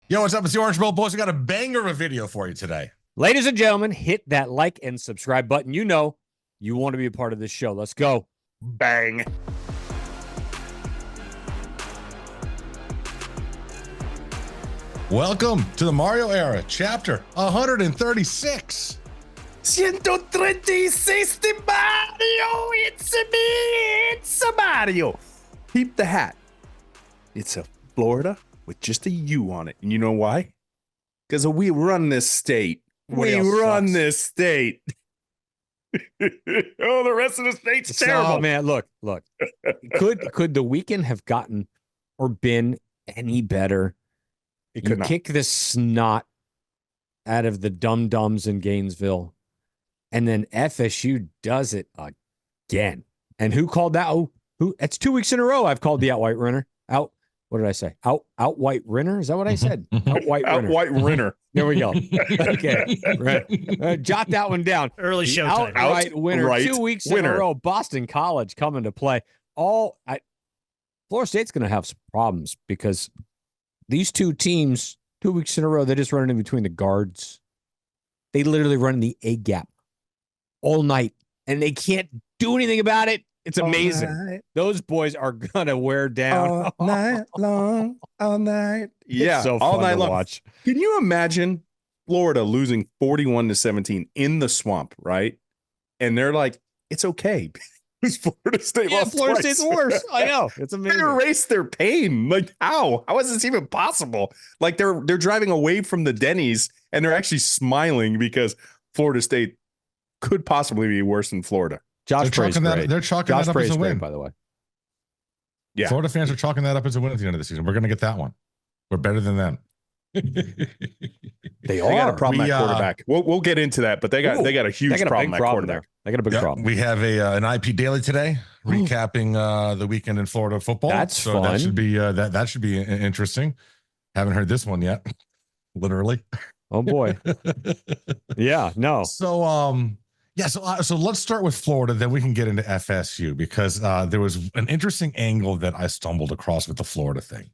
Yo, what's up? It's the Orange Bowl Boys. We got a banger of a video for you today. Ladies and gentlemen, hit that like and subscribe button. You know you want to be a part of this show. Let's go. Bang. Welcome to the Mario era, chapter 136. 136 Mario. It's me. It's a Mario. Keep the hat. It's a Florida with just a U on it. And you know why? Because we run this state. We run this state. Oh, the rest of the state's terrible. Oh, man, look. Could the weekend have gotten or been any better? It could not. Kick this snot out of the dum-dums in Gainesville, and then FSU does it again. And who called that? Oh, who? It's 2 weeks in a row I've called the out-white runner. Out. What did I say? Out-white Renner? Is that what I said? Out-white Renner. Out-white Renner. There we go. Okay. Right. Jot that one down. Early The showtime. Outright winner. Outright 2 weeks winner. in a row. Boston College coming to play. Florida State's going to have some problems because these two teams, 2 weeks in a row, they're just running in between the guards. They literally run in the A gap all night, and they can't do anything about it. It's amazing. All Those boys are going to wear down. All night long. All night. Yeah. It's so all fun night to long. watch. Can you imagine Florida losing 41-17 in the swamp, right? And they're like, it's okay. Because Florida State Yeah, lost Florida twice. State's worse. I know. It's They amazing. erased their pain. Like, how? How is this even possible? Like, they're driving away from the Denny's and they're actually smiling because Florida State could possibly be worse than Florida. Josh They're Pray's chalking great. that. They're chalking Josh that up Pray's as a great, win. by the way. Yeah. Florida fans are chalking that up as a win at the end of the season. We're going to get that one. We're better than them. They got a are. problem at quarterback. We'll get into that, but they got a huge They got a problem big at problem quarterback. there. They got a big Yep, problem. we have an IP daily today recapping the weekend in Florida football. That's so fun. That should be that should be interesting. Haven't heard this one yet. Literally. Oh boy. Yeah. No. So so let's start with Florida, then we can get into FSU because there was an interesting angle that I stumbled across with the Florida thing.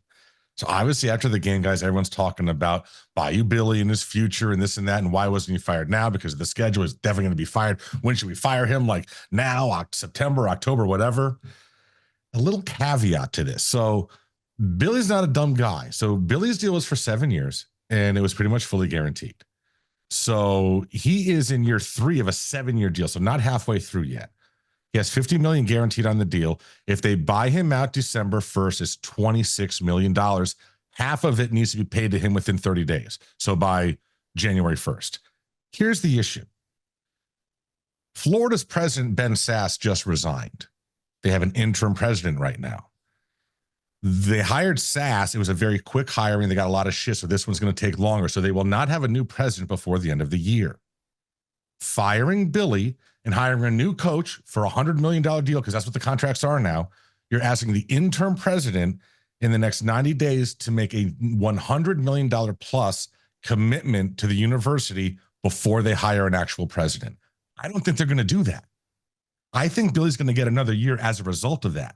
So obviously after the game, guys, everyone's talking about Bayou Billy and his future and this and that, and why wasn't he fired now? Because the schedule is definitely going to be fired. When should we fire him? Like now, September, October, whatever. A little caveat to this. So Billy's not a dumb guy. So Billy's deal was for 7 years, and it was pretty much fully guaranteed. So he is in year 3 of a 7-year deal, so not halfway through yet. He has $50 million guaranteed on the deal. If they buy him out December 1st, it's $26 million. Half of it needs to be paid to him within 30 days. So by January 1st. Here's the issue. Florida's president, Ben Sass, just resigned. They have an interim president right now. They hired Sass. It was a very quick hiring. They got a lot of shit, so this one's going to take longer. So they will not have a new president before the end of the year. Firing Billy and hiring a new coach for a $100 million deal, because that's what the contracts are now. You're asking the interim president in the next 90 days to make a $100 million plus commitment to the university before they hire an actual president. I don't think they're going to do that. I think Billy's going to get another year as a result of that.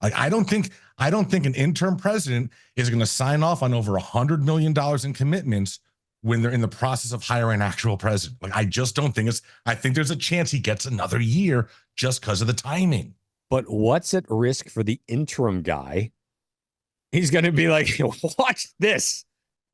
Like, I don't think an interim president is going to sign off on over $100 million in commitments when they're in the process of hiring an actual president. Like, I just don't think I think there's a chance he gets another year just because of the timing. But what's at risk for the interim guy? He's going to be like, watch this.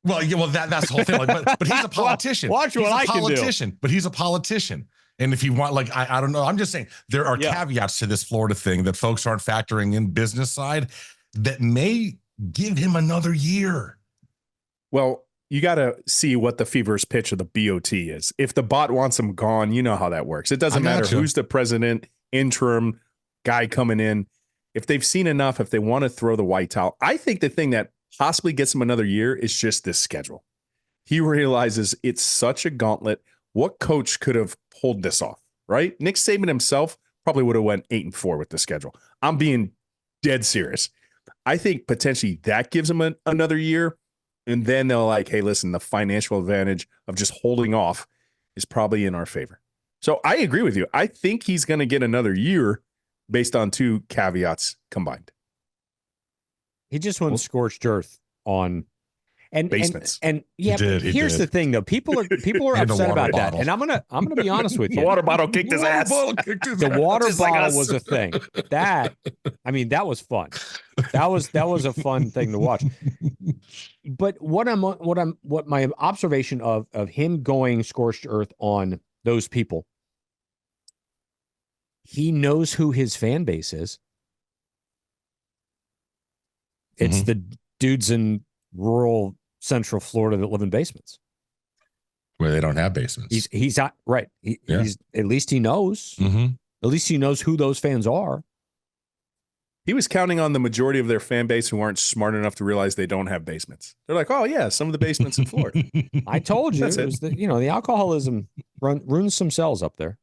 Well, yeah, that's the whole thing. Like, but he's a politician. Watch what I can do. But he's a politician. And if you want, like, I don't know. I'm just saying there are caveats to this Florida thing that folks aren't factoring in business side that may give him another year. Well, you got to see what the feverish pitch of the BOT is. If the bot wants him gone, you know how that works. It doesn't matter who's the president, interim guy coming in. If they've seen enough, if they want to throw the white towel, I think the thing that possibly gets him another year is just this schedule. He realizes it's such a gauntlet. What coach could have pulled this off, right? Nick Saban himself probably would have went 8-4 with the schedule. I'm being dead serious. I think potentially that gives him another year. And then they'll like, hey, listen, the financial advantage of just holding off is probably in our favor. So I agree with you. I think he's going to get another year based on 2 caveats combined. He just went scorched earth on basements. And yeah, but here's the thing though. People are upset about that. And I'm gonna be honest with you. The water bottle kicked his ass. The water bottle was a thing. That was fun. That was a fun thing to watch. But what my observation of him going scorched earth on those people, he knows who his fan base is. It's the dudes in rural Central Florida that live in basements. Where they don't have basements. He's not right. He's at least he knows. Mm-hmm. At least he knows who those fans are. He was counting on the majority of their fan base who aren't smart enough to realize they don't have basements. They're like, oh yeah, some of the basements in Florida. I told you, it was the alcoholism ruins some cells up there.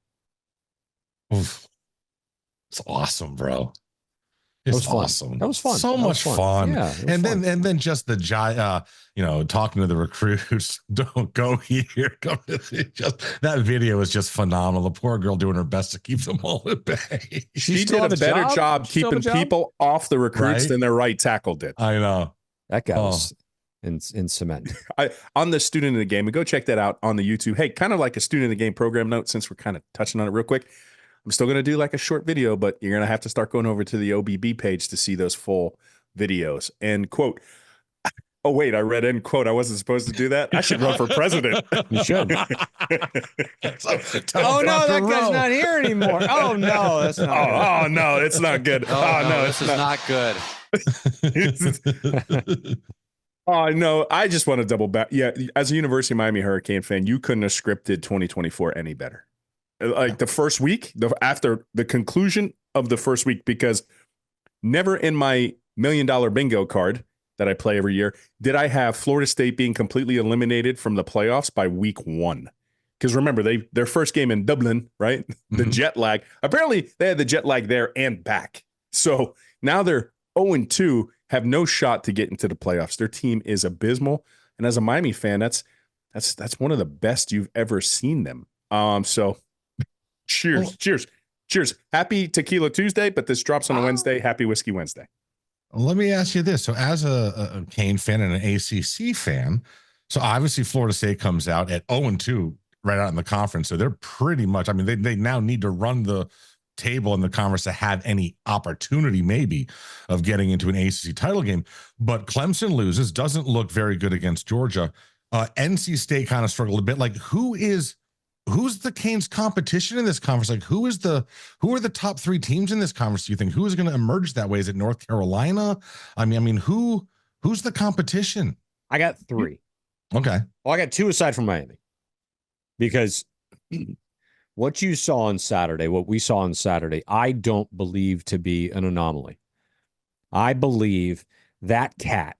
Oof. It's awesome, bro. It's awesome. That was fun. So much fun. Yeah, and then just the talking to the recruits, don't go here. That video is just phenomenal. The poor girl doing her best to keep them all at bay. She did a better job keeping people off the recruits than their right tackle did. I know. That guy was in cement. On the student of the game, and go check that out on the YouTube. Hey, kind of like a student of the game program note, since we're kind of touching on it real quick. I'm still going to do like a short video, but you're going to have to start going over to the OBB page to see those full videos. End quote. Oh, wait, I read end quote. I wasn't supposed to do that. I should run for president. You should. Oh, no, that guy's not here anymore. Oh, no, that's not good. No, it's not good. This is not good. Oh, no, I just want to double back. Yeah, as a University of Miami Hurricane fan, you couldn't have scripted 2024 any better. Like the first week, after the conclusion of the first week, because never in my $1 million bingo card that I play every year did I have Florida State being completely eliminated from the playoffs by week 1. Because remember, their first game in Dublin, right? The jet lag. Apparently, they had the jet lag there and back. So now they're 0-2, have no shot to get into the playoffs. Their team is abysmal. And as a Miami fan, that's one of the best you've ever seen them. So cheers. Happy Tequila Tuesday, but this drops on a Wednesday. Happy Whiskey Wednesday. Let me ask you this. So as a Cane fan and an ACC fan, so obviously Florida State comes out at 0-2 right out in the conference. So they're pretty much, they now need to run the table in the conference to have any opportunity maybe of getting into an ACC title game. But Clemson loses, doesn't look very good against Georgia. NC State kind of struggled a bit. Like who's the Canes' competition in this conference? Like who are the top 3 teams in this conference? Do you think who is going to emerge that way? Is it North Carolina? Who's the competition? I got 3. Okay. Well, I got 2 aside from Miami, because what we saw on Saturday, I don't believe to be an anomaly. I believe that cat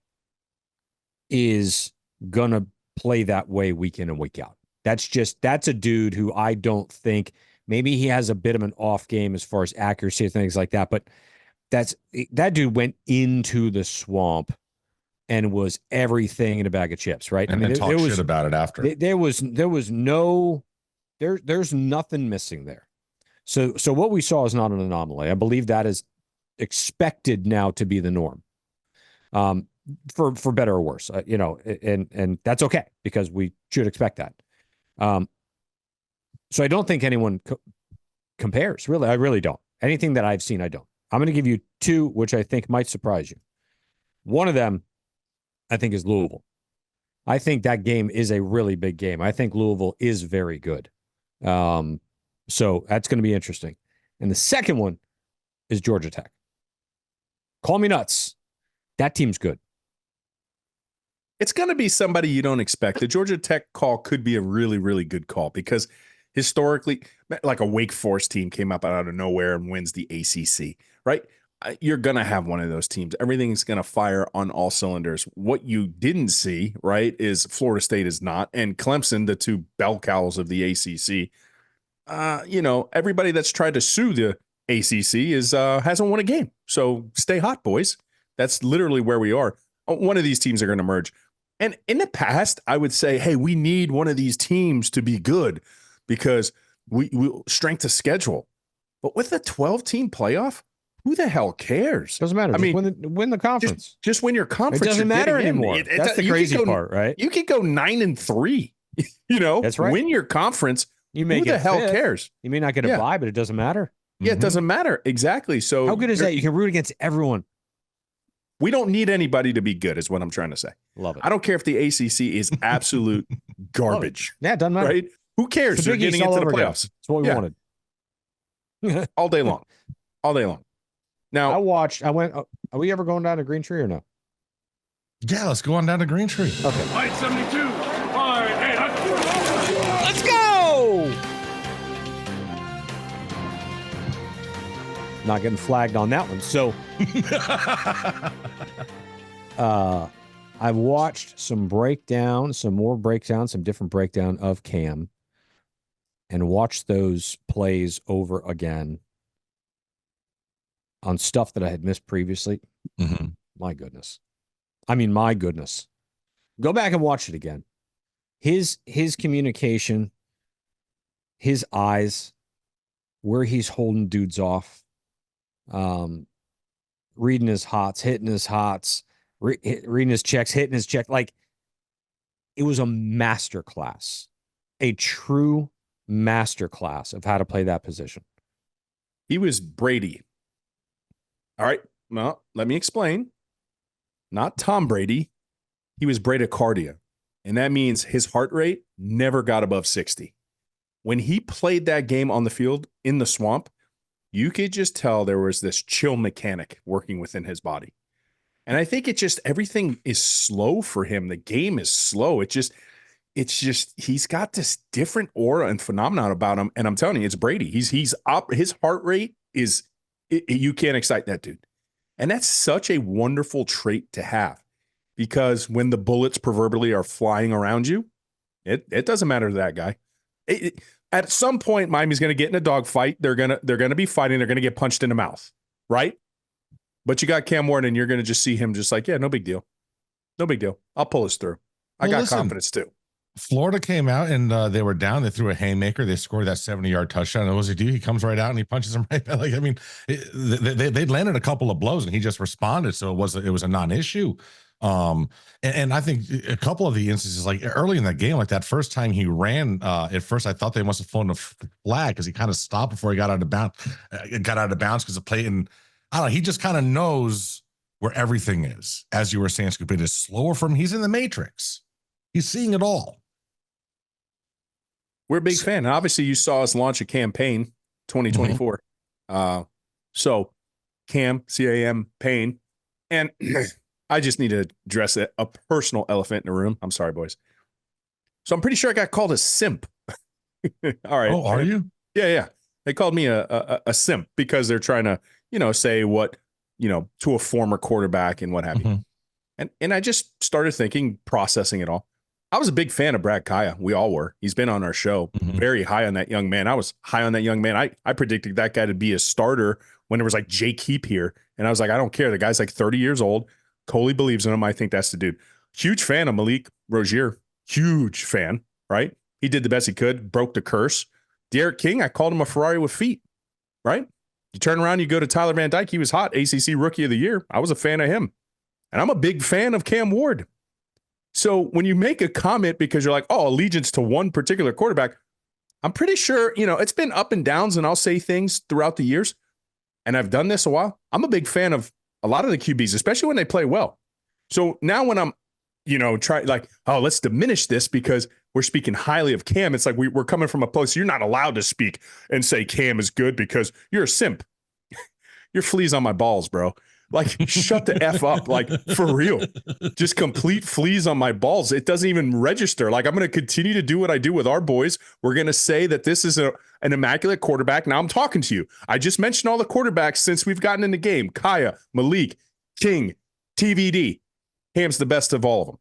is going to play that way week in and week out. That's a dude who I don't think, maybe he has a bit of an off game as far as accuracy and things like that, but that dude went into the swamp and was everything in a bag of chips, right? And talk shit about it after. There's nothing missing there. So what we saw is not an anomaly. I believe that is expected now to be the norm. For better or worse, and that's okay, because we should expect that. So I don't think anyone compares. Really, I really don't. Anything that I've seen, I don't. I'm going to give you 2, which I think might surprise you. One of them, I think, is Louisville. I think that game is a really big game. I think Louisville is very good. So that's going to be interesting. And the second one is Georgia Tech. Call me nuts. That team's good. It's going to be somebody you don't expect. The Georgia Tech call could be a really, really good call, because historically, like a Wake Forest team came up out of nowhere and wins the ACC, right? You're going to have one of those teams. Everything's going to fire on all cylinders. What you didn't see, right, is Florida State is not, and Clemson, the 2 bell cows of the ACC. Everybody that's tried to sue the ACC hasn't won a game. So stay hot, boys. That's literally where we are. One of these teams are going to merge. And in the past, I would say, hey, we need one of these teams to be good because we strength of schedule. But with a 12-team playoff, who the hell cares? Doesn't matter. I mean, win the conference. Just win your conference. It doesn't matter anymore. That's the crazy part, right? You could go 9-3. You know, that's right. Win your conference. You may who get the hell fifth. cares? You may not get a bye, but it doesn't matter. Yeah, it doesn't matter. Exactly. So how good is that? You can root against everyone. We don't need anybody to be good, is what I'm trying to say. Love it. I don't care if the ACC is absolute garbage. Yeah, it doesn't matter. Right? Who cares? They're getting into the playoffs. That's what we wanted. All day long. All day long. Now, I went, are we ever going down to Greentree or no? Yeah, let's go on down to Greentree. Okay. Fight 72. Let's go! Not getting flagged on that one. So, I've watched some different breakdown of Cam, and watched those plays over again on stuff that I had missed previously. Mm-hmm. My goodness. Go back and watch it again. His communication, his eyes, where he's holding dudes off, reading his hots, hitting his hots, reading his checks, hitting his check. Like, it was a masterclass, a true masterclass of how to play that position. He was Brady. All right. Well, let me explain. Not Tom Brady. He was bradycardia. And that means his heart rate never got above 60. When he played that game on the field in the swamp, you could just tell there was this chill mechanic working within his body. And I think everything is slow for him. The game is slow. It's just he's got this different aura and phenomenon about him. And I'm telling you, it's Brady. He's up. His heart rate is, you can't excite that dude. And that's such a wonderful trait to have, because when the bullets proverbially are flying around you, it doesn't matter to that guy. At some point, Miami's going to get in a dogfight. They're gonna be fighting. They're going to get punched in the mouth, right? But you got Cam Ward, and you're going to just see him just like, yeah, no big deal. No big deal. I'll pull us through. I got confidence too. Florida came out and they were down. They threw a haymaker. They scored that 70-yard touchdown. And what does he do? He comes right out and he punches him right back. Like, I mean, they landed a couple of blows and he just responded. So it was a non-issue. And I think a couple of the instances, like early in the game, like that first time he ran, at first I thought they must have flown a flag because he kind of stopped before he got out of bounds. Because the play, and I don't know, he just kind of knows where everything is. As you were saying, Scoop, it is slower from. He's in the Matrix. He's seeing it all. We're a big fan. And obviously, you saw us launch a campaign 2024. So Cam, C-A-M, Payne. And I just need to address a personal elephant in the room. I'm sorry, boys. So I'm pretty sure I got called a simp. All right. Oh, are you? Yeah. They called me a simp because they're trying to, say what, to a former quarterback and what have you. And I just started thinking, processing it all. I was a big fan of Brad Kaya. We all were. He's been on our show. Very high on that young man. I was high on that young man. I predicted that guy to be a starter when there was like Jake Heap here. And I was like, I don't care. The guy's like 30 years old. Coley believes in him. I think that's the dude. Huge fan of Malik Rozier. Huge fan, right? He did the best he could, broke the curse. Derek King, I called him a Ferrari with feet, right? You turn around, you go to Tyler Van Dyke. He was hot, ACC Rookie of the Year. I was a fan of him. And I'm a big fan of Cam Ward. So when you make a comment because you're like, oh, allegiance to one particular quarterback, I'm pretty sure, it's been up and downs, and I'll say things throughout the years. And I've done this a while. I'm a big fan of a lot of the QBs, especially when they play well. So now when I'm, let's diminish this because we're speaking highly of Cam. It's like we're coming from a place you're not allowed to speak and say Cam is good because you're a simp. You're fleas on my balls, bro. Like, shut the F up. Like, for real. Just complete fleas on my balls. It doesn't even register. Like, I'm going to continue to do what I do with our boys. We're going to say that this is an immaculate quarterback. Now I'm talking to you. I just mentioned all the quarterbacks since we've gotten in the game. Kaya, Malik, King, TVD. Cam's the best of all of them.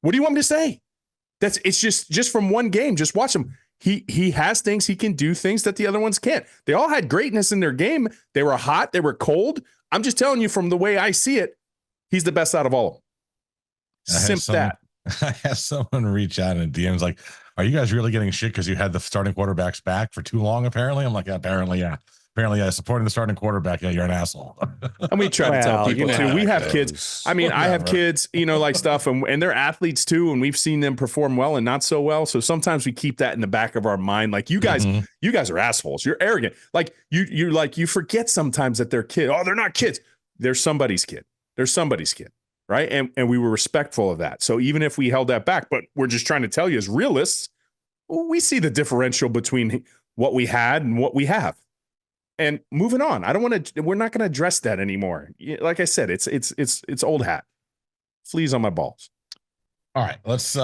What do you want me to say? It's just from one game. Just watch him. He has things. He can do things that the other ones can't. They all had greatness in their game. They were hot. They were cold. I'm just telling you from the way I see it, he's the best out of all of them. I had someone reach out and DMs like, are you guys really getting shit because you had the starting quarterbacks back for too long, apparently? I'm like, apparently, yeah. Apparently, supporting the starting quarterback, yeah, you're an asshole. And we try to tell people too. We have kids. I mean, I have kids, like stuff, and they're athletes too, and we've seen them perform well and not so well. So sometimes we keep that in the back of our mind. Like you guys are assholes. You're arrogant. Like you forget sometimes that they're kids. Oh, they're not kids. They're somebody's kid. They're somebody's kid. Right. And we were respectful of that. So even if we held that back, but we're just trying to tell you as realists, we see the differential between what we had and what we have. And moving on, we're not going to address that anymore. Like I said, it's old hat. Fleas on my balls. All right, let's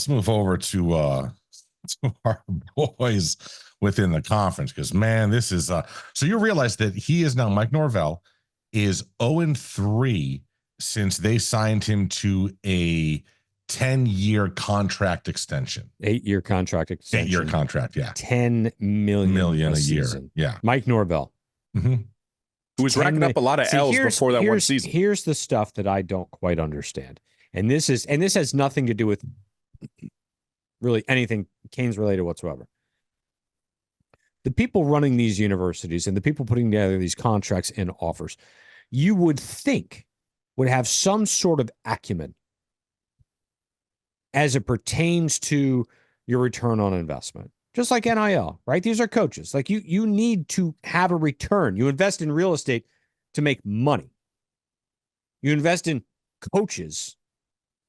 move over to our boys within the conference, because man, this is so you realize that he is now, Mike Norvell is 0-3 since they signed him to a 10-year contract extension. 8-year contract extension. 8-year contract, yeah. $10 million a year. season. Yeah. Mike Norvell. Mm-hmm. Who was racking up a lot of L's before that one season. Here's the stuff that I don't quite understand. And this has nothing to do with really anything Canes related whatsoever. The people running these universities and the people putting together these contracts and offers, you would think would have some sort of acumen as it pertains to your return on investment. Just like NIL, right? These are coaches. Like you need to have a return. You invest in real estate to make money. You invest in coaches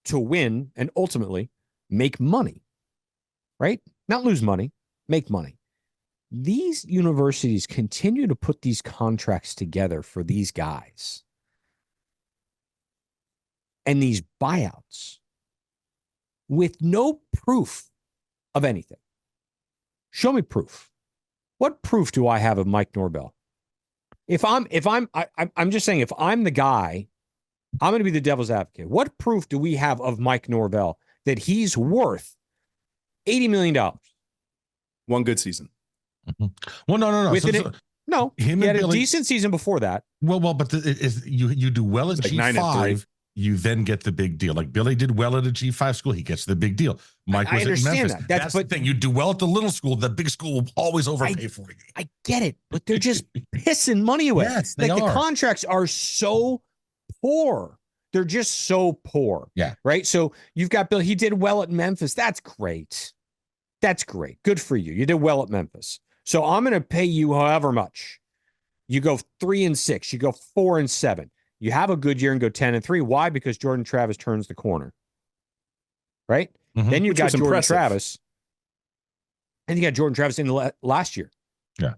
to win and ultimately make money, right? Not lose money, make money. These universities continue to put these contracts together for these guys and these buyouts with no proof of anything. Show me proof. What proof do I have of Mike Norvell? I'm just saying, if I'm the guy, I'm going to be the devil's advocate. What proof do we have of Mike Norvell that he's worth $80 million? One good season. Mm-hmm. Well, no. No, he had a decent season before that. Well, but you do well at G5. You then get the big deal. Like Billy did well at a G5 school. He gets the big deal. Mike was at Memphis. That's the thing. You do well at the little school. The big school will always overpay for you. I get it, but they're just pissing money away. Yes, they are. The contracts are so poor. They're just so poor. Yeah. Right? So you've got Bill. He did well at Memphis. That's great. That's great. Good for you. You did well at Memphis. So I'm going to pay you however much. You go 3-6. You go 4-7. You have a good year and go 10-3. Why? Because Jordan Travis turns the corner. Right? Mm-hmm. Then you got Jordan Travis. And you got Jordan Travis in last year. Yeah.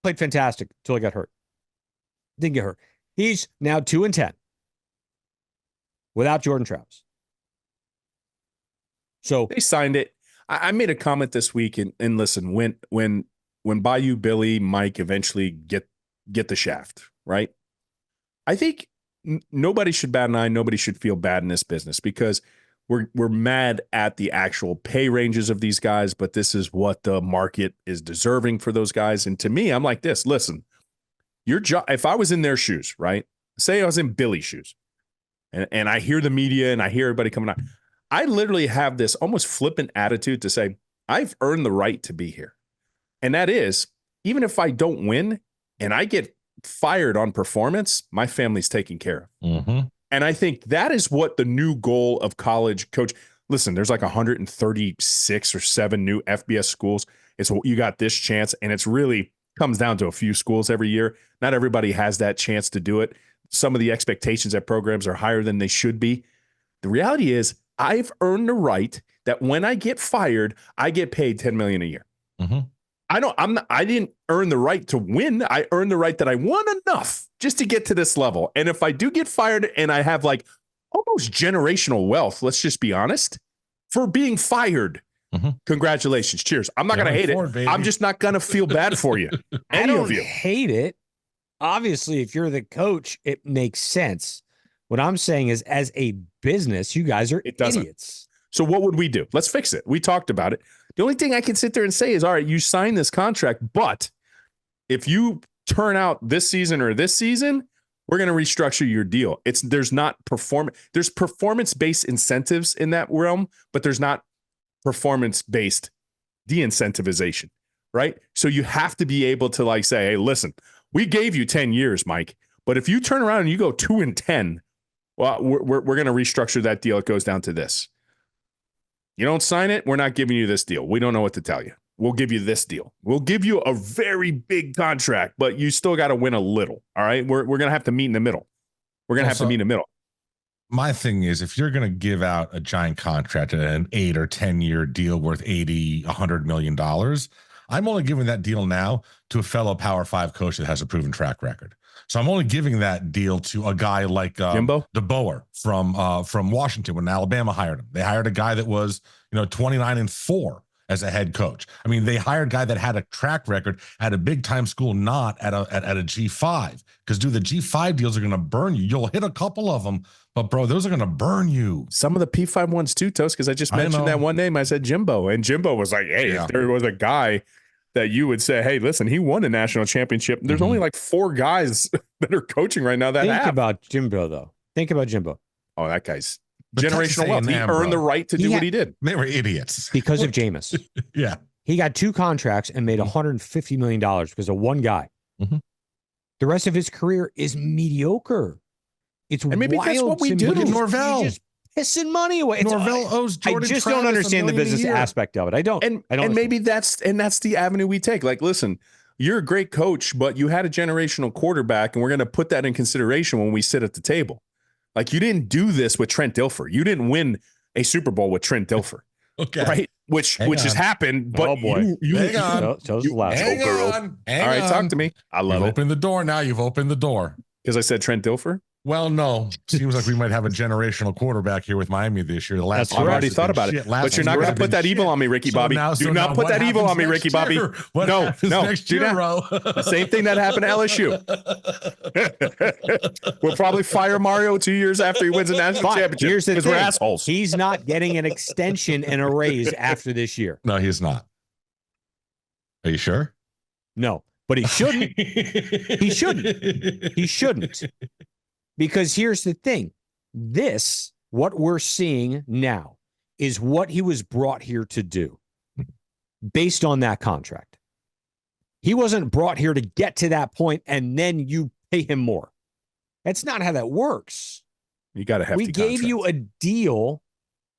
Played fantastic until he got hurt. Didn't get hurt. He's now 2-10 without Jordan Travis. So they signed it. I made a comment this week, and listen, when Bayou, Billy, Mike eventually get the shaft, right? I think nobody should bat an eye. Nobody should feel bad in this business because we're mad at the actual pay ranges of these guys, but this is what the market is deserving for those guys. And to me, I'm like this. Listen, your job. If I was in their shoes, right? Say I was in Billy's shoes, and I hear the media and I hear everybody coming out. I literally have this almost flippant attitude to say I've earned the right to be here, and that is even if I don't win and I get fired on performance, my family's taken care of. Mm-hmm. And I think that is what the new goal of college coach. Listen, there's like 136 or 7 new FBS schools. It's you got this chance, and it's really comes down to a few schools every year. Not everybody has that chance to do it. Some of the expectations at programs are higher than they should be. The reality is I've earned the right that when I get fired, I get paid $10 million a year. Mm-hmm. I didn't earn the right to win. I earned the right that I won enough just to get to this level. And if I do get fired and I have like almost generational wealth, let's just be honest, for being fired, congratulations. Cheers. I'm not going to hate it. Baby. I'm just not going to feel bad for you. I don't hate it. Obviously, if you're the coach, it makes sense. What I'm saying is as a business, you guys are idiots. So what would we do? Let's fix it. We talked about it. The only thing I can sit there and say is, all right, you signed this contract, but if you turn out this season or this season, we're going to restructure your deal. There's performance-based incentives in that realm, but there's not performance-based de-incentivization, right? So you have to be able to like say, hey, listen, we gave you 10 years, Mike, but if you turn around and you go 2-10, well, we're going to restructure that deal. It goes down to this. You don't sign it, we're not giving you this deal. We don't know what to tell you. We'll give you this deal. We'll give you a very big contract, but you still got to win a little. All right. We're going to have to meet in the middle. We're going to have to meet in the middle. My thing is, if you're going to give out a giant contract, an 8 or 10-year deal worth $100 million, I'm only giving that deal now to a fellow Power 5 coach that has a proven track record. So I'm only giving that deal to a guy like Jimbo DeBoer from Washington when Alabama hired him. They hired a guy that was 29-4 as a head coach. I mean, they hired a guy that had a track record at a big time school, not at a G5. Because the G5 deals are going to burn you. You'll hit a couple of them, but bro, those are going to burn you. Some of the P5 ones too, Toast, because I just mentioned that one name. I said Jimbo, and Jimbo was like, hey, if there was a guy that you would say, hey, listen, he won a national championship. There's only like 4 guys that are coaching right now that Think about Jimbo, though. Think about Jimbo. Oh, that guy's generational wealth. He earned the right to do what he did. They were idiots. Because of Jameis. Yeah. He got 2 contracts and made $150 million because of one guy. Mm-hmm. The rest of his career is mediocre. It's and maybe wild that's what we do. Look at Norvell. He's just pissing money away. Norvell owes Jordan I just Travis don't understand the $1 million business aspect of it. I don't. And maybe that's the avenue we take. Like, listen, you're a great coach, but you had a generational quarterback, and we're going to put that in consideration when we sit at the table. Like, you didn't do this with Trent Dilfer. You didn't win a Super Bowl with Trent Dilfer. Okay. Right? Which has happened. But oh boy. Hang on. Hang on. All right, talk to me. I love it. You've opened the door now. You've opened the door. Because I said Trent Dilfer? Well, no. Seems like we might have a generational quarterback here with Miami this year. I've already thought about it. But you're not going to put that evil on me, Ricky Bobby. Do not put that evil on me, Ricky Bobby. No. Next year, bro. The same thing that happened to LSU. We'll probably fire Mario 2 years after he wins a national championship. Here's the thing. We're assholes. He's not getting an extension and a raise after this year. No, he's not. Are you sure? No, but he shouldn't. He shouldn't. He shouldn't. Because here's the thing. What we're seeing now is what he was brought here to do based on that contract. He wasn't brought here to get to that point and then you pay him more. That's not how that works. You got to have. We gave you a deal,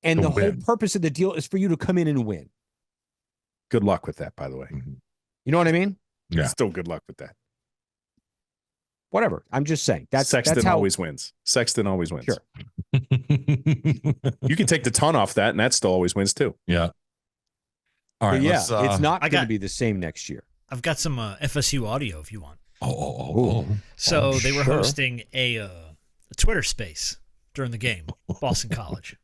and the whole purpose of the deal is for you to come in and win. Good luck with that, by the way. You know what I mean? Yeah. Still good luck with that. Whatever. I'm just saying. Sexton always wins. Sexton always wins. Sure. You can take the ton off that, and that still always wins too. Yeah. All right. Yeah, it's not going to be the same next year. I've got some FSU audio if you want. Oh. So they were hosting a Twitter space during the game, Boston College.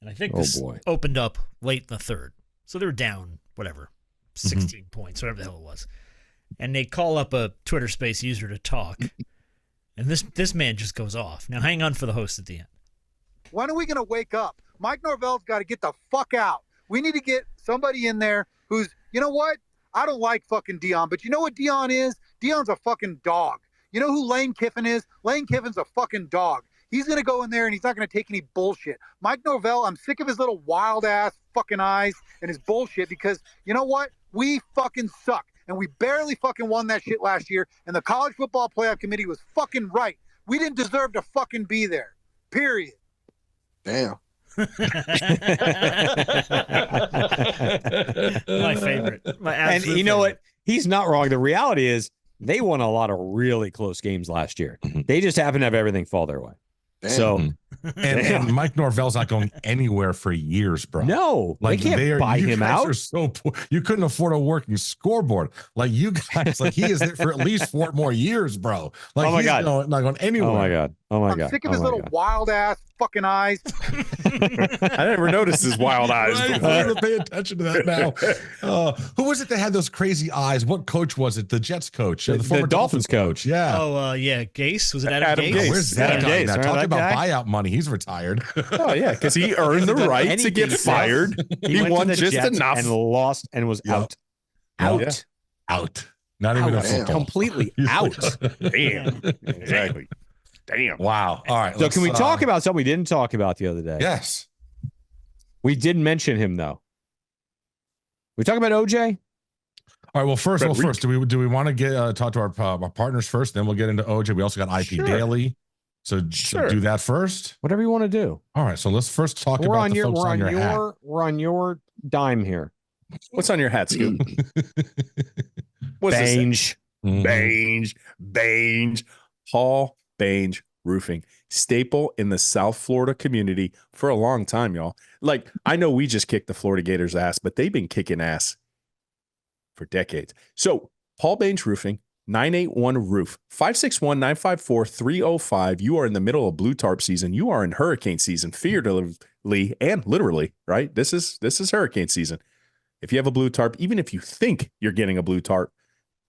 And I think this opened up late in the third. So they were down, 16 points, whatever the hell it was. And they call up a Twitter space user to talk. And this man just goes off. Now hang on for the host at the end. When are we going to wake up? Mike Norvell's got to get the fuck out. We need to get somebody in there who's, you know what? I don't like fucking Dion, but you know what Dion is? Dion's a fucking dog. You know who Lane Kiffin is? Lane Kiffin's a fucking dog. He's going to go in there and he's not going to take any bullshit. Mike Norvell, I'm sick of his little wild ass fucking eyes and his bullshit because you know what? We fucking suck. And we barely fucking won that shit last year. And the college football playoff committee was fucking right. We didn't deserve to fucking be there. Period. Damn. My favorite. And you know what? He's not wrong. The reality is they won a lot of really close games last year. They just happen to have everything fall their way. Damn. So, and Mike Norvell's not going anywhere for years, bro. No, they can't buy him out. Are so poor. You couldn't afford a working scoreboard. Like you guys, like he is there for at least 4 more years, bro. Like oh my he's God. Not going anywhere. Oh my God. Oh my God. I'm sick of his little wild ass fucking eyes. I never noticed his wild eyes. Right, I'm going to pay attention to that now. Who was it that had those crazy eyes? What coach was it? The Jets coach, the former Dolphins coach. Yeah. Oh, yeah, Gase. Was it Adam Gase? Where's that Adam guy Gase, now? right, Talk that about guy? buyout money. He's retired. Oh yeah, because he earned the right to get fired. He went won to the just Jets enough and lost and was out. Out. Out. Not even a football. Completely out. Damn. Exactly. Damn. Wow. All right. So can we talk about something we didn't talk about the other day? Yes. We did mention him though. We talk about OJ? All right. Well, first, do we want to get talk to our partners first? Then we'll get into OJ. We also got IP Daily. So do that first. Whatever you want to do. All right. So let's first talk about the folks on your hat. We're on your dime here. What's on your hat, Scoop? What's Bange. Bange. Paul Bange Roofing. Staple in the South Florida community for a long time, y'all. Like, I know we just kicked the Florida Gators' ass, but they've been kicking ass for decades. So, Paul Bange Roofing, 981 Roof, 561-954-3005. You are in the middle of blue tarp season. You are in hurricane season, figuratively and literally, right? This is hurricane season. If you have a blue tarp, even if you think you're getting a blue tarp,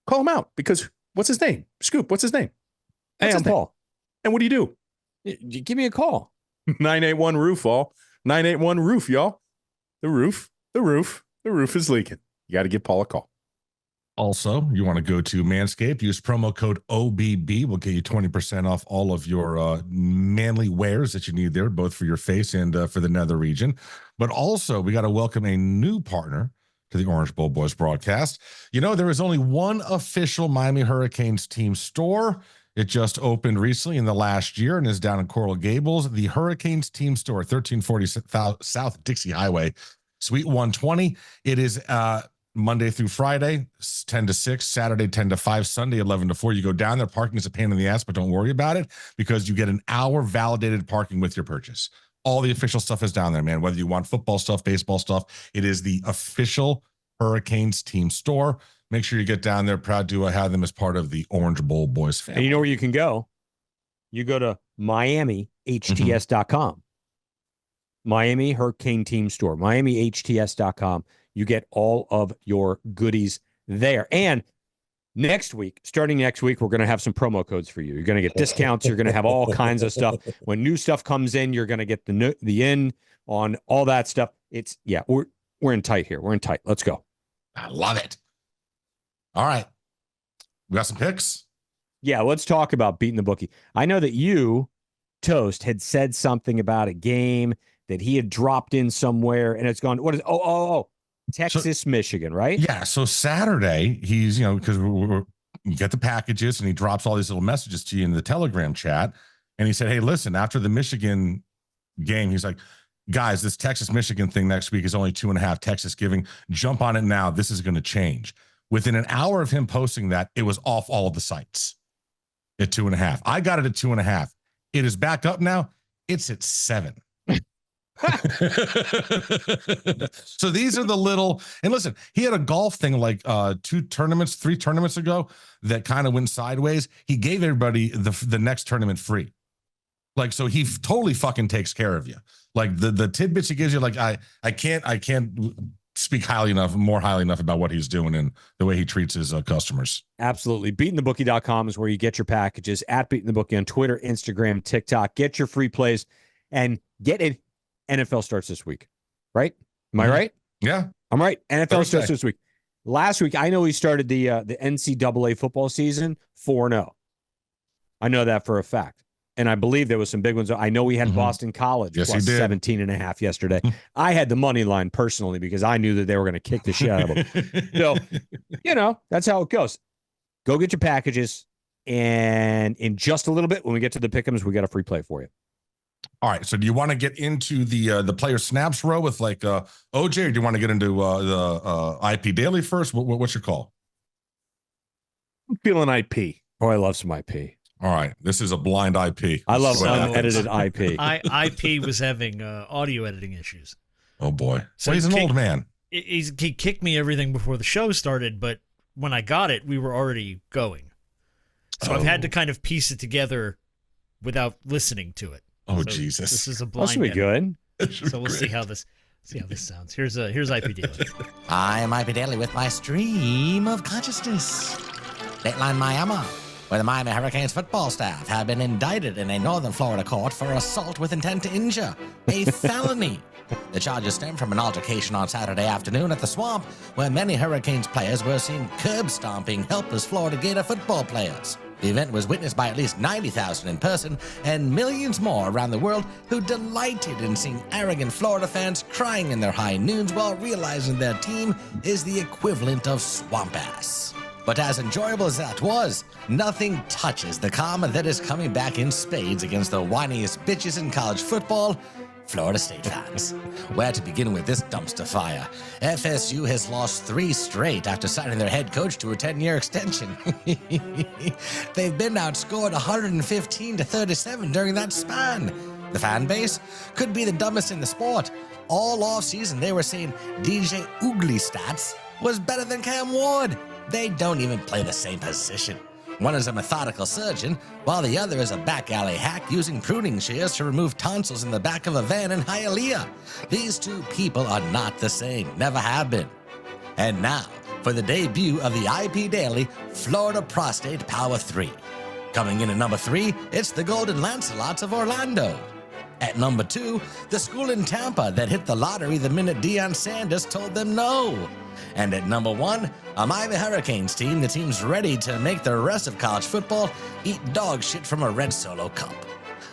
call him out, because what's his name? Scoop, what's his name? Hey, I'm Paul. And what do you do? You give me a call. 981 Roof, all. 981 Roof, y'all. The roof is leaking. You got to give Paul a call. Also, you want to go to Manscaped, use promo code OBB. We'll get you 20% off all of your manly wares that you need there, both for your face and for the nether region. But also, we got to welcome a new partner to the Orange Bowl Boys broadcast. You know, there is only one official Miami Hurricanes team store. It just opened recently in the last year and is down in Coral Gables. The Hurricanes team store, 1340 South Dixie Highway, Suite 120. It is Monday through Friday, 10 to 6, Saturday, 10 to 5, Sunday, 11 to 4. You go down there. Parking is a pain in the ass, but don't worry about it, because you get an hour validated parking with your purchase. All the official stuff is down there, man. Whether you want football stuff, baseball stuff, it is the official Hurricanes team store. Make sure you get down there. Proud to have them as part of the Orange Bowl Boys family. And you know where you can go? You go to MiamiHTS.com. Miami Hurricane Team Store. MiamiHTS.com. You get all of your goodies there. And starting next week, we're going to have some promo codes for you. You're going to get discounts. You're going to have all kinds of stuff. When new stuff comes in, you're going to get the in on all that stuff. We're in tight here. We're in tight. Let's go. I love it. All right. We got some picks? Yeah, let's talk about beating the bookie. I know that you, Toast, had said something about a game that he had dropped in somewhere, and it's gone. What is? Texas, Michigan, right? Yeah. So Saturday, he's, because you get the packages and he drops all these little messages to you in the Telegram chat. And he said, hey, listen, after the Michigan game, he's like, guys, this Texas Michigan thing next week is only 2.5 Texas giving. Jump on it now. This is going to change. Within an hour of him posting that, it was off all of the sites at 2.5. I got it at 2.5. It is back up now. It's at 7. So these are the little, and listen, he had a golf thing like 3 tournaments ago that kind of went sideways. He gave everybody the next tournament free. Like, so he totally fucking takes care of you. Like the tidbits he gives you, like I can't speak more highly enough about what he's doing and the way he treats his customers. Absolutely. Beatingthebookie.com is where you get your packages. At Beatingthebookie on Twitter, Instagram, TikTok. Get your free plays and get it. NFL starts this week, right? Am I right? Yeah. I'm right. NFL starts this week. Last week, I know he started the NCAA football season 4-0. I know that for a fact. And I believe there was some big ones. I know he had Boston College plus 17.5 yesterday. I had the money line personally because I knew that they were going to kick the shit out of him. So, that's how it goes. Go get your packages. And in just a little bit, when we get to the pick'ems, we got a free play for you. All right. So do you want to get into the player snaps row with like OJ, or do you want to get into the IP Daily first? What's your call? I'm feeling IP. Oh, I love some IP. All right. This is a blind IP. I love unedited IP. IP was having audio editing issues. Oh, boy. So he's an old man. He kicked me everything before the show started, but when I got it, we were already going. So I've had to kind of piece it together without listening to it. Oh, so Jesus. This is a blind edit. That's good. So we'll see how this sounds. Here's IP Daily. I'm IP Daily with my stream of consciousness. Dateline Miami, where the Miami Hurricanes football staff have been indicted in a northern Florida court for assault with intent to injure, a felony. The charges stem from an altercation on Saturday afternoon at the Swamp, where many Hurricanes players were seen curb stomping helpless Florida Gator football players. The event was witnessed by at least 90,000 in person and millions more around the world who delighted in seeing arrogant Florida fans crying in their high noons while realizing their team is the equivalent of swamp ass. But as enjoyable as that was, nothing touches the karma that is coming back in spades against the whiniest bitches in college football, Florida State fans. Where to begin with this dumpster fire? FSU has lost 3 straight after signing their head coach to a 10-year extension. They've been outscored 115-37 during that span. The fan base could be the dumbest in the sport. All offseason, they were saying DJ Oogly stats was better than Cam Ward. They don't even play the same position. One is a methodical surgeon, while the other is a back alley hack using pruning shears to remove tonsils in the back of a van in Hialeah. These two people are not the same, never have been. And now, for the debut of the IP Daily Florida Prostate Power 3. Coming in at number 3, it's the Golden Lancelots of Orlando. At number 2, the school in Tampa that hit the lottery the minute Deion Sanders told them no. And at number 1, a Miami Hurricanes team that seems ready to make the rest of college football eat dog shit from a red Solo cup.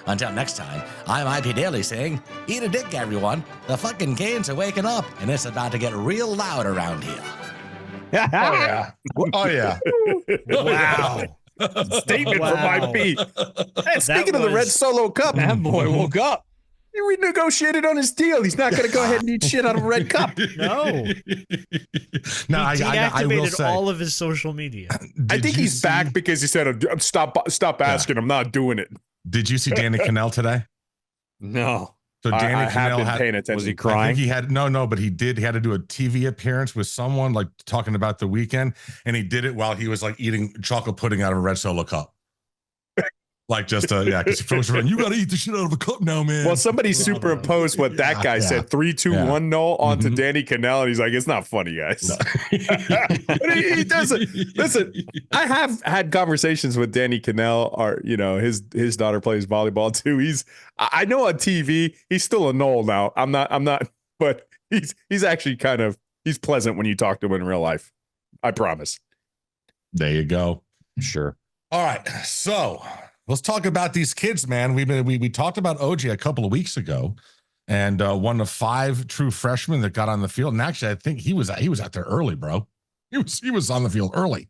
Until next time, I'm IP Daily saying, eat a dick, everyone. The fucking Canes are waking up, and it's about to get real loud around here. Oh, yeah. Oh, yeah. Wow. Statement from IP. And speaking of the red Solo cup, That boy woke up. he renegotiated on his deal. He's not going to go ahead and eat shit out of a red cup. No. No, He I will deactivated say. all of his social media. I think you he's back because he said, stop asking. I'm not doing it. Did you see Danny Cannell today? No. So Danny I have Cannell been had. paying attention. Was he I crying? think he had no, but he had to do a TV appearance with someone like talking about the weekend, and he did it while he was like eating chocolate pudding out of a red Solo cup. Like just because folks were like, you got to eat the shit out of a cup now, man. Well, somebody superimposed what that guy said, 3, 2, 1, no, onto Danny Cannell, and he's like, it's not funny, guys. No. But he doesn't. Listen, I have had conversations with Danny Cannell, or his daughter plays volleyball too. I know on TV, he's still a Knoll now. I'm not, but he's actually he's pleasant when you talk to him in real life. I promise. There you go. Sure. All right, so let's talk about these kids, man. We talked about OJ a couple of weeks ago, and one of 5 true freshmen that got on the field. And actually, I think he was out there early, bro. He was on the field early.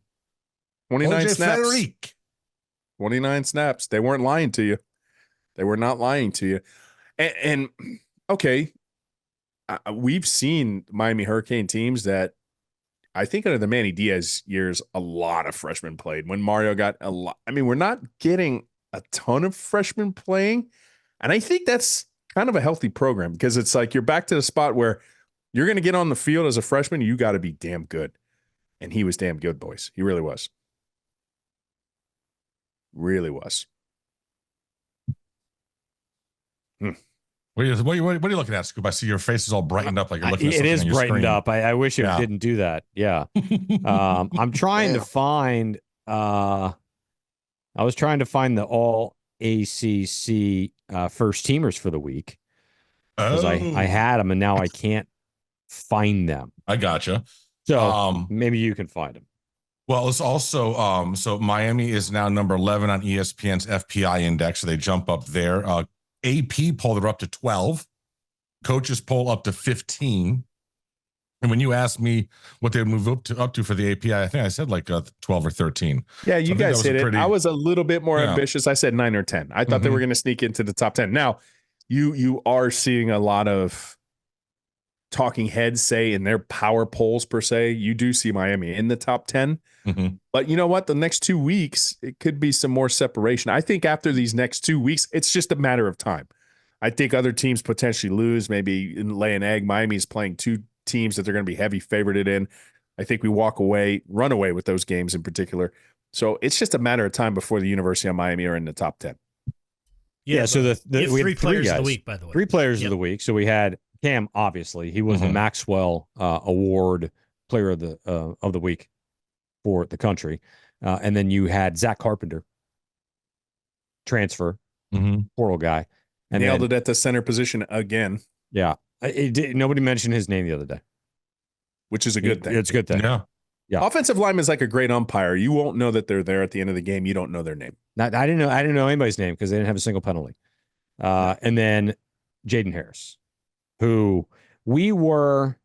29 OJ snaps. Frederick. 29 snaps. They weren't lying to you. They were not lying to you. And okay, we've seen Miami Hurricane teams that I think under the Manny Diaz years, a lot of freshmen played. When Mario got a lot, I mean, we're not getting a ton of freshmen playing. And I think that's kind of a healthy program because it's like you're back to the spot where you're going to get on the field as a freshman. You got to be damn good. And he was damn good, boys. He really was. Really was. What are you looking at, Scoop? I see your face is all brightened up like you're looking at It something is on your brightened screen. up. I wish it didn't do that. Yeah. I'm trying to find I was trying to find the all ACC first teamers for the week. Because I had them and now I can't find them. I gotcha. So maybe you can find them. Well, it's also so Miami is now number 11 on ESPN's FPI index, so they jump up there. AP poll, they're up to 12. Coaches poll up to 15. And when you asked me what they would move up to for the API, I think I said like 12 or 13. Yeah, you guys hit it. I was a little bit more ambitious. I said 9 or 10. I thought they were going to sneak into the top 10. Now, you are seeing a lot of talking heads say in their power polls per se, you do see Miami in the top 10. But you know what? The next 2 weeks, it could be some more separation. I think after these next 2 weeks, it's just a matter of time. I think other teams potentially lose, maybe lay an egg. Miami's playing 2 teams that they're going to be heavy favorited in. I think we run away with those games in particular. So it's just a matter of time before the University of Miami are in the top 10. Yeah, so we had 3 players guys. of the week, by the way. 3 players of the week. So we had Cam, obviously. He was the Maxwell Award player of the week for the country. And then you had Zach Carpenter, transfer, portal guy. And nailed it at the center position again. Yeah. Nobody mentioned his name the other day. Which is a good thing. It's a good thing. Yeah. Yeah. Offensive lineman is like a great umpire. You won't know that they're there at the end of the game. You don't know their name. I didn't know anybody's name because they didn't have a single penalty. And then Jaden Harris, who we were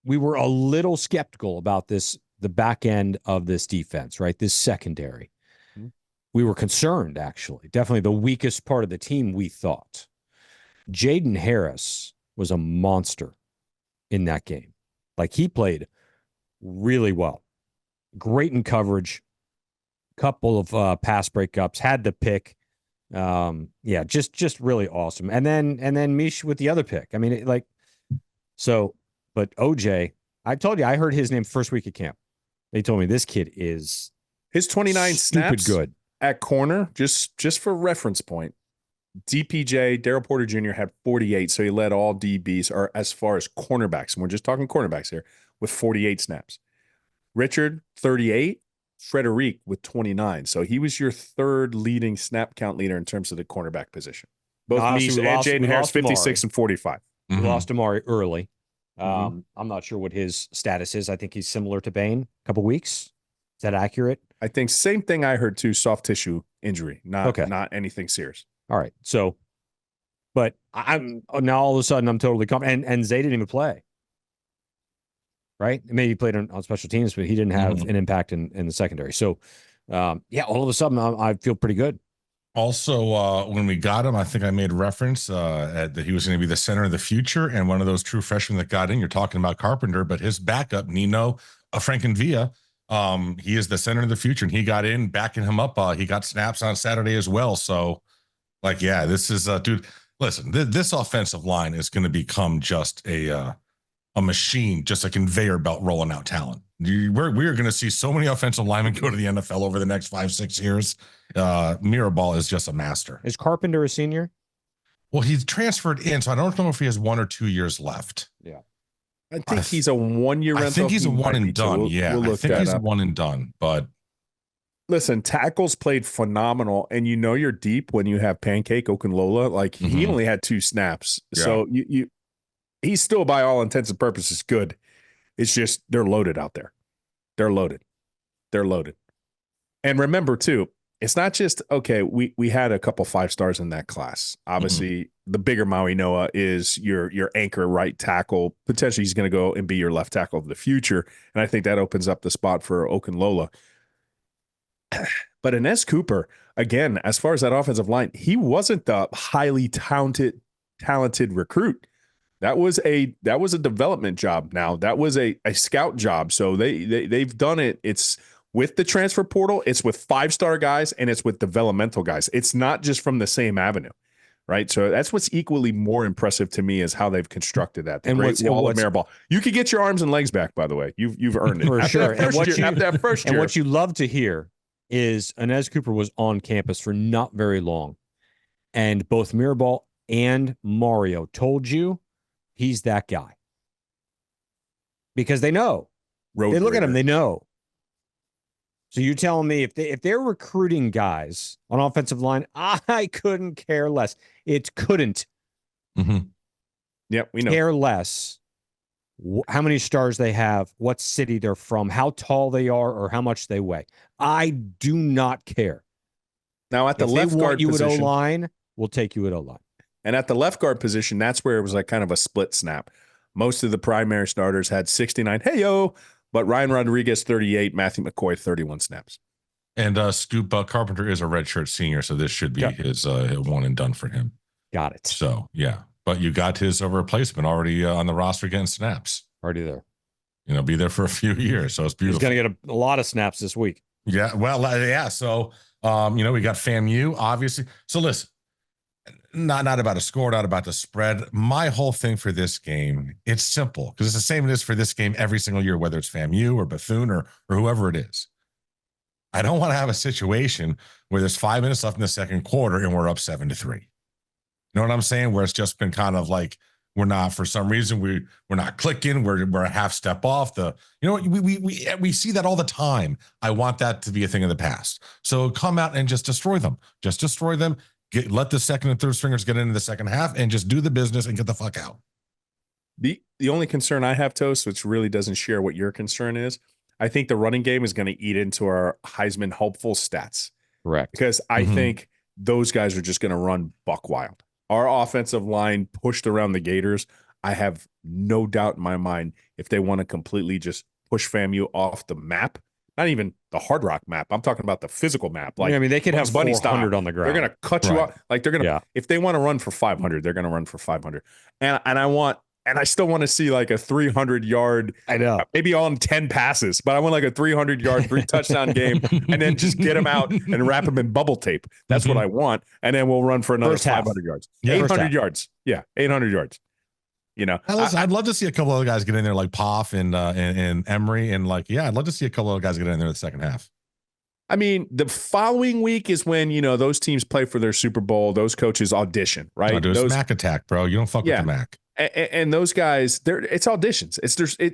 a little skeptical about the back end of this defense, right? This secondary. Mm-hmm. We were concerned, actually. Definitely the weakest part of the team, we thought. Jaden Harris was a monster in that game. Like, he played really well. Great in coverage. Couple of pass breakups. Had the pick. Just really awesome. And then Mish with the other pick. I mean, but OJ, I told you, I heard his name first week of camp. They told me this kid is his 29 snaps good at corner. Just for reference point, DPJ Daryl Porter Jr. had 48, so he led all DBs, or as far as cornerbacks, and we're just talking cornerbacks here, with 48 snaps. Richard 38. Frederic with 29. So he was your third leading snap count leader in terms of the cornerback position. Both Mish and Jaden Harris, 56 and 45. We lost Amari early. I'm not sure what his status is. I think he's similar to Bain. A couple weeks. Is that accurate? I think same thing I heard too, soft tissue injury, not anything serious. All right. So, but I'm now all of a sudden I'm totally confident. And Zay didn't even play. Right? Maybe he played on special teams, but he didn't have an impact in the secondary. So, all of a sudden, I feel pretty good. Also, when we got him, I think I made reference that he was going to be the center of the future. And one of those true freshmen that got in, you're talking about Carpenter, but his backup, Nino Frankenvilla, he is the center of the future. And he got in, backing him up. He got snaps on Saturday as well. So, this is, dude, listen, this offensive line is going to become just a machine, just a conveyor belt rolling out talent. We're going to see so many offensive linemen go to the NFL over the next 5-6 years. Mirabal is just a master. Is Carpenter a senior? Well, he's transferred in, so I don't know if he has 1 or 2 years left. Yeah. I think he's a 1 year rental. I think he's a one and done. We'll I think he's a one and done. But listen, tackles played phenomenal, and you're deep when you have Pancake Okunlola. Like, he only had 2 snaps. Yeah. So he's still, by all intents and purposes, good. It's just they're loaded out there. They're loaded. And remember, too, it's not just, okay, we had a couple 5 stars in that class. Obviously, the bigger Maui Noah is your anchor right tackle. Potentially, he's going to go and be your left tackle of the future. And I think that opens up the spot for Okunlola. But Inez Cooper, again, as far as that offensive line, he wasn't the highly talented recruit. That was a development job. Now that was a scout job. So they've done it. It's with the transfer portal. It's with 5-star guys, and it's with developmental guys. It's not just from the same avenue, right? So that's what's equally more impressive to me is how they've constructed that. The great wall of Mirabal. You could get your arms and legs back. By the way, you've earned it for sure. After that first year, and what you love to hear is Inez Cooper was on campus for not very long, and both Mirabal and Mario told you he's that guy. Because they know. They look at him, they know. So you're telling me if they're recruiting guys on offensive line, I couldn't care less. It couldn't. Yeah, we know. Care less how many stars they have, what city they're from, how tall they are, or how much they weigh. I do not care. Now at the left guard position, at O-line, we'll take you at O-line. And at the left guard position, that's where it was like kind of a split snap. Most of the primary starters had 69. Hey-yo. But Ryan Rodriguez, 38. Matthew McCoy, 31 snaps. And Scoop Carpenter is a redshirt senior, so this should be his one and done for him. Got it. So, yeah. But you got his replacement already on the roster getting snaps. Already there. Be there for a few years. So it's beautiful. He's going to get a lot of snaps this week. Yeah. Well, yeah. So, we got FAMU, obviously. So listen. Not about a score, not about the spread. My whole thing for this game, it's simple because it's the same it is for this game every single year, whether it's FAMU or Bethune or whoever it is. I don't want to have a situation where there's 5 minutes left in the second quarter and we're up 7-3. You know what I'm saying? Where it's just been kind of like we're not, for some reason, we're not clicking. We're a half step off. We see that all the time. I want that to be a thing of the past. So come out and just destroy them. Just destroy them. Let the second and third stringers get into the second half and just do the business and get the fuck out. The only concern I have, Toast, which really doesn't share what your concern is, I think the running game is going to eat into our Heisman hopeful stats. Correct. Because I think those guys are just going to run buck wild. Our offensive line pushed around the Gators. I have no doubt in my mind if they want to completely just push FAMU off the map, not even the Hard Rock map. I'm talking about the physical map. Like, I mean, they could have 400 on the ground. They're going to cut you out. Like, they're going to, if they want to run for 500, they're going to run for 500. And I still want to see like a 300-yard, I know, maybe on 10 passes, but I want like a 300-yard, 3-touchdown game, and then just get them out and wrap them in bubble tape. That's what I want. And then we'll run for another 500 yards. Yeah, 800 yards. Yeah, 800 yards. You know, I'd love to see a couple other guys get in there like Poff and Emery. And like, I'd love to see a couple other guys get in there in the second half. I mean, the following week is when, those teams play for their Super Bowl. Those coaches audition, right? Do a Mac attack, bro. You don't fuck with the Mac. And those guys, it's auditions.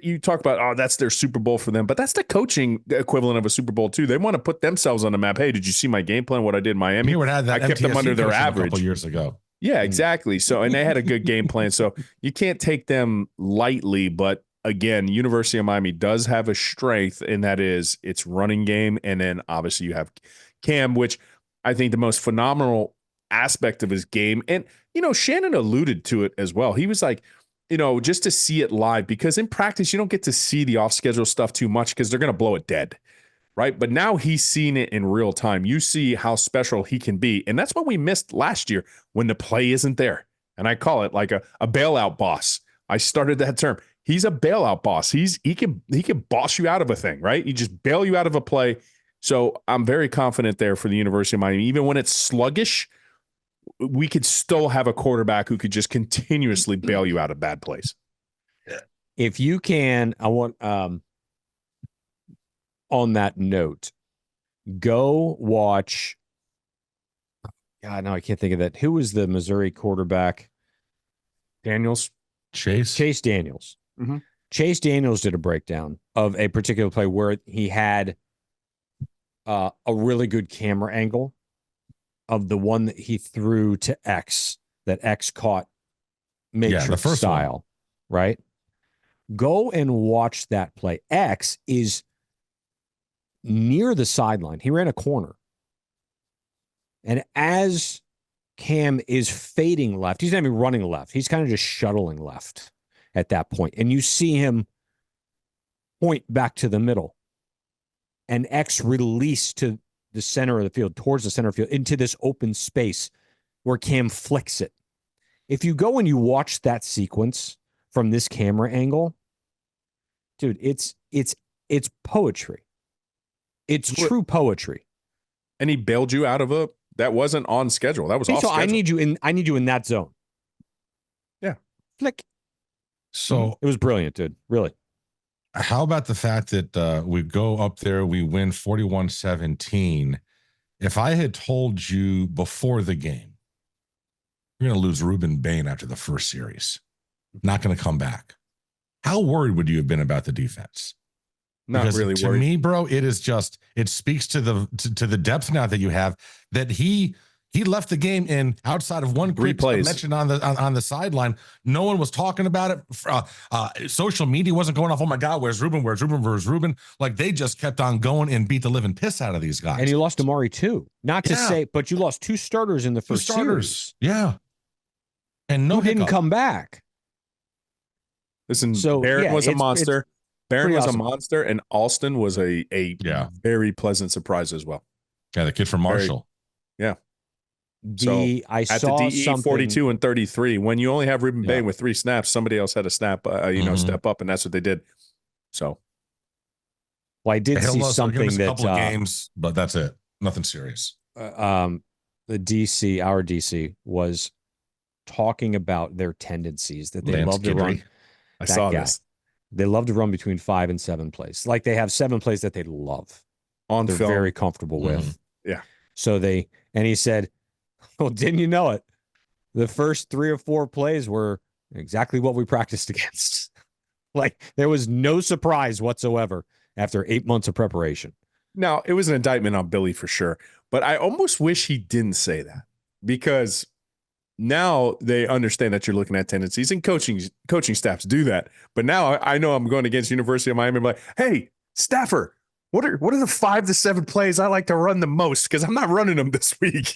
You talk about, that's their Super Bowl for them, but that's the coaching equivalent of a Super Bowl too. They want to put themselves on the map. Hey, did you see my game plan? What I did in Miami? I kept them under their average a couple years ago. Yeah, exactly. So, and they had a good game plan. So you can't take them lightly. But again, University of Miami does have a strength, and that is its running game. And then obviously you have Cam, which I think the most phenomenal aspect of his game. And, Shannon alluded to it as well. He was like, just to see it live, because in practice, you don't get to see the off schedule stuff too much because they're going to blow it dead. Right. But now he's seen it in real time. You see how special he can be. And that's what we missed last year when the play isn't there. And I call it like a bailout boss. I started that term. He's a bailout boss. He can boss you out of a thing, right? He just bail you out of a play. So I'm very confident there for the University of Miami. Even when it's sluggish, we could still have a quarterback who could just continuously bail you out of bad plays. If you can, I want on that note, go watch. God, no, I can't think of that. Who was the Missouri quarterback? Chase Daniels. Mm-hmm. Chase Daniels did a breakdown of a particular play where he had a really good camera angle of the one that he threw to X, that X caught Matrix the first style, right? Go and watch that play. X is near the sideline. He ran a corner. And as Cam is fading left, he's not even running left. He's kind of just shuttling left at that point. And you see him point back to the middle. And X release to the center of the field, towards the center of the field, into this open space where Cam flicks it. If you go and you watch that sequence from this camera angle, dude, it's poetry. It's true poetry. And he bailed you out of that wasn't on schedule. That was off schedule. I need you in that zone. Yeah. Flick. So it was brilliant, dude. Really. How about the fact that we go up there, we win 41-17. If I had told you before the game, you're going to lose Ruben Bain after the first series, not going to come back, how worried would you have been about the defense? Not because really to worried. me, bro, it speaks to the depth now that you have, that he left the game in, outside of one Three plays mentioned on the sideline. No one was talking about it. Social media wasn't going off. Oh my God, where's Ruben? Where's Ruben? Where's Ruben? Like, they just kept on going and beat the living piss out of these guys. And you lost Amari too. Not to say, but you lost two starters in the first series. Yeah. And no, didn't come back. Listen, Barrett was a monster. Barron was a monster, and Alston was a very pleasant surprise as well. Yeah, the kid from Marshall. Yeah. I saw the DE something 42 and 33. When you only have Ruben Bain with 3 snaps, somebody else had a snap. Step up, and that's what they did. So, well, I did see something that a couple of games, but that's it. Nothing serious. The DC, our DC, was talking about their tendencies that they love to run. I saw this. They love to run between 5 and 7 plays. Like, they have 7 plays that they love. On They're film. very comfortable with. Yeah. So and he said, well, didn't you know it? The first 3 or 4 plays were exactly what we practiced against. Like, there was no surprise whatsoever after 8 months of preparation. Now, it was an indictment on Billy for sure, but I almost wish he didn't say that, because now they understand that you're looking at tendencies, and coaching staffs do that. But now I know I'm going against University of Miami. I'm like, hey, Staffer, what are the 5 to 7 plays I like to run the most? Because I'm not running them this week.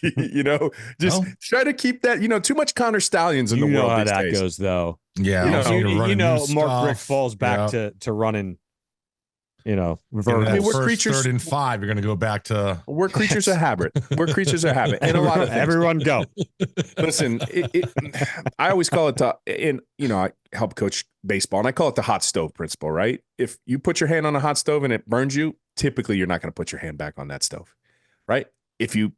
Try to keep that. Too much Connor Stallions in the world how these that days. goes, though. Yeah, Mark Richt falls back to running. We're creatures. 3rd and 5. You're going to go back to. We're creatures of habit. We're creatures of habit, and a lot of things. Everyone go. Listen, I always call it I help coach baseball, and I call it the hot stove principle. Right? If you put your hand on a hot stove and it burns you, typically you're not going to put your hand back on that stove, right? If you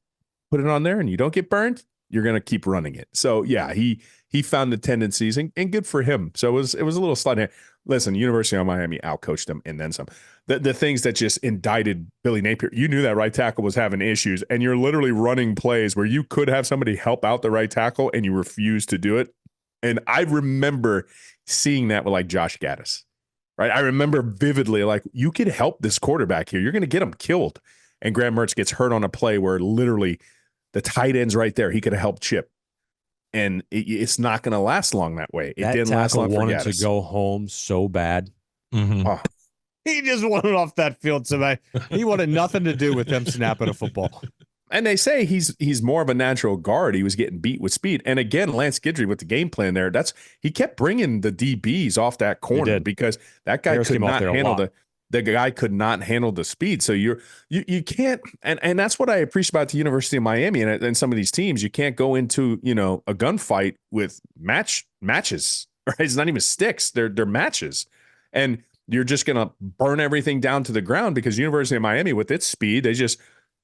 put it on there and you don't get burned, you're going to keep running it. So yeah, he found the tendencies, and good for him. So it was a little slight hand. Listen, University of Miami outcoached them and then some. The things that just indicted Billy Napier, you knew that right tackle was having issues, and you're literally running plays where you could have somebody help out the right tackle and you refuse to do it. And I remember seeing that with like Josh Gaddis, right? I remember vividly, like, you could help this quarterback here. You're going to get him killed. And Graham Mertz gets hurt on a play where literally the tight end's right there. He could have helped Chip. And it's not going to last long that way. It didn't last long for Gaddis. Wanted to go home so bad. Mm-hmm. Oh. He just wanted off that field so bad. He wanted nothing to do with them snapping a football. And they say he's more of a natural guard. He was getting beat with speed. And again, Lance Guidry with the game plan there, he kept bringing the DBs off that corner because that guy could not handle the guy could not handle the speed. So you can't, and that's what I appreciate about the University of Miami and some of these teams. You can't go into a gunfight with matches, right? It's not even sticks; they're matches, and you're just gonna burn everything down to the ground because University of Miami with its speed,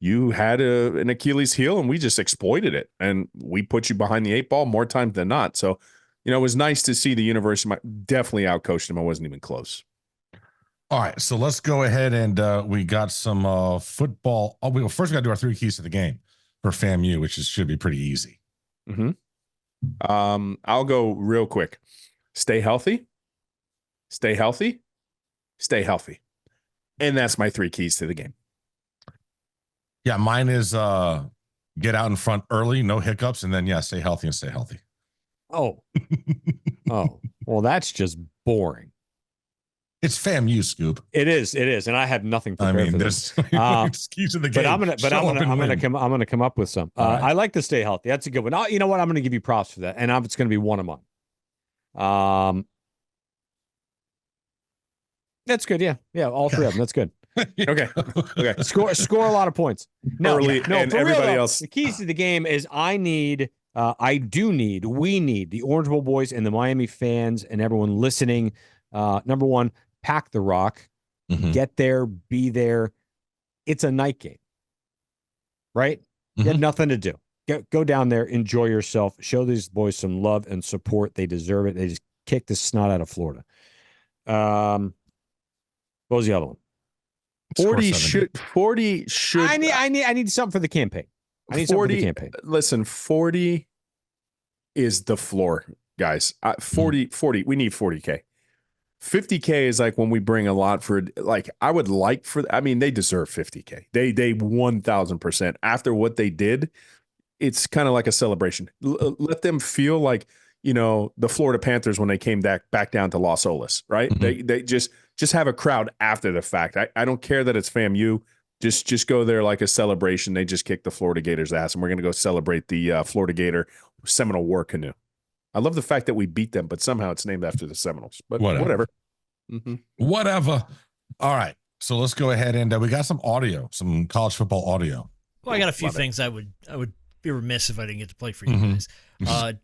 you had an Achilles heel and we just exploited it, and we put you behind the 8 ball more times than not. So it was nice to see the University definitely outcoached them. It wasn't even close. All right, so let's go ahead and we got some football. First we got to do our 3 keys to the game for FAMU, which should be pretty easy. Mm-hmm. I'll go real quick. Stay healthy. Stay healthy. Stay healthy. And that's my 3 keys to the game. Yeah, mine is get out in front early, no hiccups, and then stay healthy and stay healthy. Oh. Well, that's just boring. It's FAMU, Scoop. It is, and I have nothing prepared for this. Keys to the game. But I'm gonna come up with some. Right. I like to stay healthy. That's a good one. You know what? I'm gonna give you props for that, and it's gonna be one of mine. That's good. Yeah, all 3 of them. That's good. Okay. Score a lot of points. Early, and everybody else. The keys to the game is we need the Orange Bowl boys and the Miami fans and everyone listening. Number 1, pack the rock, get there, be there. It's a night game, right? You have nothing to do. Go down there, enjoy yourself, show these boys some love and support. They deserve it. They just kicked the snot out of Florida. What was the other one? 40 should. I need something for the campaign. I need 40, something for the campaign. Listen, 40 is the floor, guys. 40. We need 40K. 50K is like when we bring a lot for, like, I would like for, I mean, they deserve 50K. They 1000% after what they did. It's kind of like a celebration. Let them feel like, the Florida Panthers when they came back down to Los Olas, right? They just have a crowd after the fact. I don't care that it's FAMU. Just go there like a celebration. They just kicked the Florida Gators' ass, and we're going to go celebrate the Florida Gator Seminole War Canoe. I love the fact that we beat them, but somehow it's named after the Seminoles. But whatever. Whatever. All right. So let's go ahead and we got some audio, some college football audio. Well, I got a few things I would be remiss if I didn't get to play for you guys.